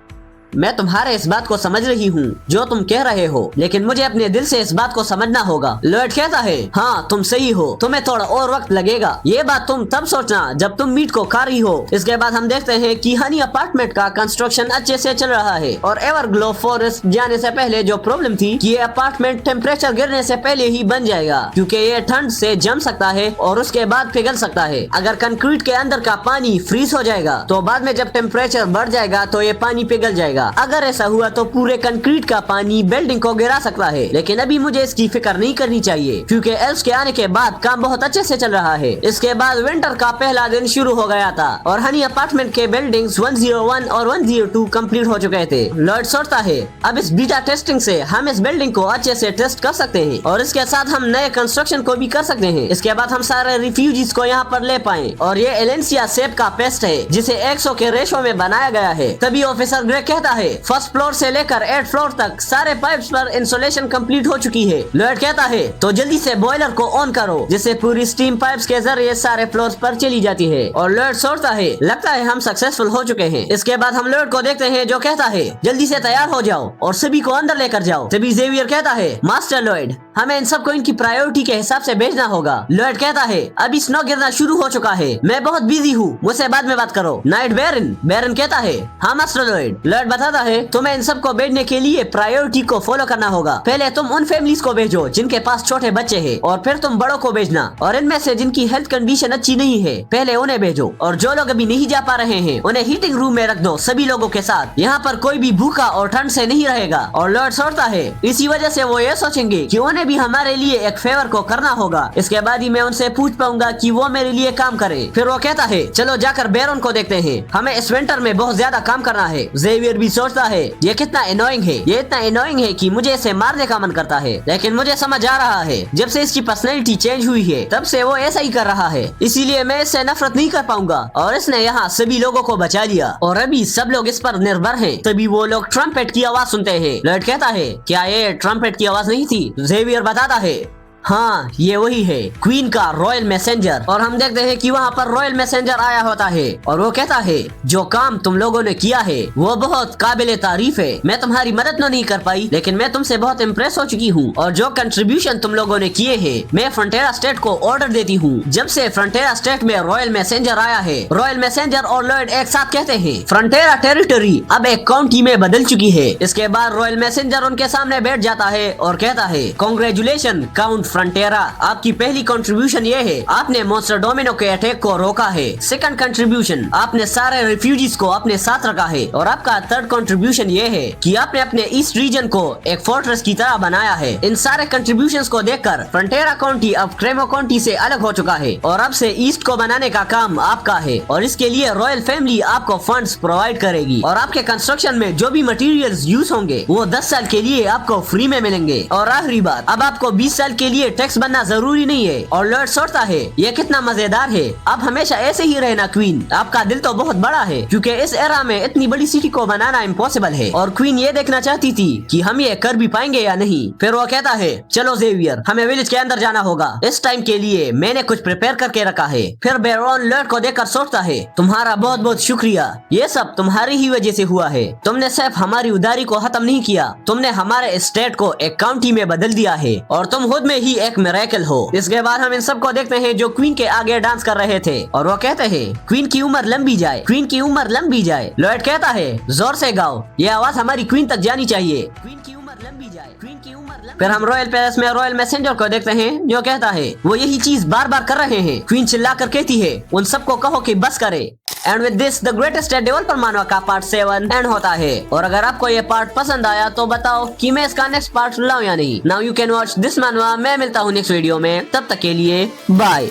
मैं तुम्हारे इस बात को समझ रही हूँ जो तुम कह रहे हो, लेकिन मुझे अपने दिल से इस बात को समझना होगा। लॉयड कहता है हाँ तुम सही हो, तुम्हें थोड़ा और वक्त लगेगा। ये बात तुम तब सोचना जब तुम मीट को खा रही हो। इसके बाद हम देखते हैं कि हनी अपार्टमेंट का कंस्ट्रक्शन अच्छे से चल रहा है और एवरग्लो फॉरेस्ट जाने से पहले जो प्रॉब्लम थी कि ये अपार्टमेंट टेम्परेचर गिरने से पहले ही बन जाएगा क्योंकि ये ठंड से जम सकता है और उसके बाद पिघल सकता है। अगर कंक्रीट के अंदर का पानी फ्रीज हो जाएगा तो बाद में जब टेम्परेचर बढ़ जाएगा तो ये पानी पिघल जाएगा। अगर ऐसा हुआ तो पूरे कंक्रीट का पानी बिल्डिंग को गिरा सकता है, लेकिन अभी मुझे इसकी फिक्र नहीं करनी चाहिए क्योंकि एल्व्स के आने के बाद काम बहुत अच्छे से चल रहा है। इसके बाद विंटर का पहला दिन शुरू हो गया था और हनी अपार्टमेंट के बिल्डिंग्स 101 और 102 कंप्लीट हो चुके थे। लॉयड सोचता है अब इस बीटा टेस्टिंग से हम इस बिल्डिंग को अच्छे से टेस्ट कर सकते हैं और इसके साथ हम नए कंस्ट्रक्शन को भी कर सकते हैं। इसके बाद हम सारे रिफ्यूजीज को यहाँ पर ले पाए और ये एलेंसिया सेप का पेस्ट है जिसे 100 के रेशो में बनाया गया है। तभी ऑफिसर ग्रेग कहता है फर्स्ट फ्लोर से लेकर 8th फ्लोर तक सारे पाइप्स पर इंसुलेशन कंप्लीट हो चुकी है। लॉयड कहता है तो जल्दी से बॉयलर को ऑन करो जिससे पूरी स्टीम पाइप्स के जरिए सारे फ्लोर्स पर चली जाती है। और लॉयड सोचता है लगता है हम सक्सेसफुल हो चुके हैं। इसके बाद हम लॉयड को देखते हैं जो कहता है जल्दी से तैयार हो जाओ और सभी को अंदर लेकर जाओ। तभी जेवियर कहता है मास्टर लॉयड हमें इन सबको इनकी प्रायोरिटी के हिसाब से भेजना होगा। लॉयड कहता है अभी स्नो गिरना शुरू हो चुका है, मैं बहुत बिजी हूँ, मुझसे बाद में बात करो। नाइट बैरन कहता है हाँ मास्टर लॉयड। लॉयड बताता है तुम्हें इन सबको भेजने के लिए प्रायोरिटी को फॉलो करना होगा। पहले तुम उन फैमिलीज को भेजो जिनके पास छोटे बच्चे हैं और फिर तुम बड़ों को भेजना और इनमें से जिनकी हेल्थ कंडीशन अच्छी नहीं है पहले उन्हें भेजो और जो लोग अभी नहीं जा पा रहे हैं उन्हें हीटिंग रूम में रख दो सभी लोगों के साथ। यहाँ पर कोई भी भूखा और ठंड से नहीं रहेगा। और लॉयड सोचता है इसी वजह से वो ये सोचेंगे कि उन्हें भी हमारे लिए एक फेवर को करना होगा। इसके बाद ही मैं उनसे पूछ पाऊंगा कि वो मेरे लिए काम करे। फिर वो कहता है चलो जाकर बैरन को देखते हैं, हमें इस विंटर में बहुत ज्यादा काम करना है। जेवियर भी सोचता है ये कितना एनोइंग है, ये इतना एनोइंग है कि मुझे इसे मारने का मन करता है, लेकिन मुझे समझ आ रहा है जब से इसकी पर्सनैलिटी चेंज हुई है तब से वो ऐसा ही कर रहा है, इसीलिए मैं इससे नफरत नहीं कर पाऊंगा। और इसने यहाँ सभी लोगों को बचा लिया और अभी सब लोग इस पर निर्भर हैं। तभी वो लोग ट्रम्पेट की आवाज सुनते हैं। लॉयड कहता है क्या ये ट्रम्पेट की आवाज नहीं थी? जेवियर बताता है हाँ ये वही है, क्वीन का रॉयल मैसेंजर। और हम देखते हैं कि वहाँ पर रॉयल मैसेंजर आया होता है और वो कहता है जो काम तुम लोगों ने किया है वो बहुत काबिले तारीफ है। मैं तुम्हारी मदद तो नहीं कर पाई लेकिन मैं तुमसे बहुत इम्प्रेस हो चुकी हूँ और जो कंट्रीब्यूशन तुम लोगों ने किए हैं मैं फ्रंटेरा स्टेट को ऑर्डर देती हूँ। जब से फ्रंटेरा स्टेट में रॉयल मैसेंजर आया है, रॉयल मैसेंजर और लॉयड एक साथ कहते हैं फ्रंटेरा टेरिटरी अब एक काउंटी में बदल चुकी है। इसके बाद रॉयल मैसेंजर उनके सामने बैठ जाता है और कहता है कांग्रेचुलेशन काउंट फ्रंटेरा, आपकी पहली कंट्रीब्यूशन ये है आपने मॉन्स्टर डोमिनो के अटैक को रोका है। सेकंड कंट्रीब्यूशन आपने सारे रिफ्यूजीज को अपने साथ रखा है और आपका थर्ड कंट्रीब्यूशन ये है कि आपने अपने ईस्ट रीजन को एक फोर्ट्रेस की तरह बनाया है। इन सारे कंट्रीब्यूशंस को देखकर फ्रंटेरा काउंटी अब क्रेमो काउंटी से अलग हो चुका है और अब से ईस्ट को बनाने का काम आपका है और इसके लिए रॉयल फैमिली आपको फंड्स प्रोवाइड करेगी और आपके कंस्ट्रक्शन में जो भी मटेरियल्स यूज होंगे वो 10 साल के लिए आपको फ्री में मिलेंगे। और आखिरी बात अब आपको 20 साल के लिए टैक्स बनना जरूरी नहीं है। और लॉयड सोचता है ये कितना मजेदार है, अब हमेशा ऐसे ही रहना क्वीन, आपका दिल तो बहुत बड़ा है क्योंकि इस एरा में इतनी बड़ी सिटी को बनाना इम्पॉसिबल है और क्वीन ये देखना चाहती थी कि हम ये कर भी पाएंगे या नहीं। फिर वो कहता है चलो जेवियर हमें विलेज के अंदर जाना होगा, इस टाइम के लिए मैंने कुछ प्रिपेयर करके रखा है। फिर बैरन लॉयड को देखकर सोचता है तुम्हारा बहुत बहुत शुक्रिया, ये सब तुम्हारी ही वजह से हुआ है। तुमने सिर्फ हमारी उधारी को खत्म नहीं किया, तुमने हमारे स्टेट को एक काउंटी में बदल दिया है और तुम खुद में ही एक मिरेकल हो। इसके बाद हम इन सबको देखते हैं जो क्वीन के आगे डांस कर रहे थे और वो कहते हैं क्वीन की उम्र लंबी जाए, क्वीन की उम्र लंबी जाए। लॉयड कहता है जोर से गाओ, ये आवाज हमारी क्वीन तक जानी चाहिए, क्वीन की उम्र लंबी जाए, क्वीन की उम्र लंबी। फिर हम रॉयल पैलेस में रॉयल मैसेंजर को देखते हैं जो कहता है वो यही चीज बार बार कर रहे हैं। क्वीन चिल्लाकर कहती है उन सबको कहो कि बस करे। And with this the greatest developer मानवा का पार्ट 7 एंड होता है। और अगर आपको ये पार्ट पसंद आया तो बताओ कि मैं इसका नेक्स्ट पार्ट लाऊं या नहीं। Now you can watch this मानवा। मैं मिलता हूँ नेक्स्ट वीडियो में, तब तक के लिए बाय।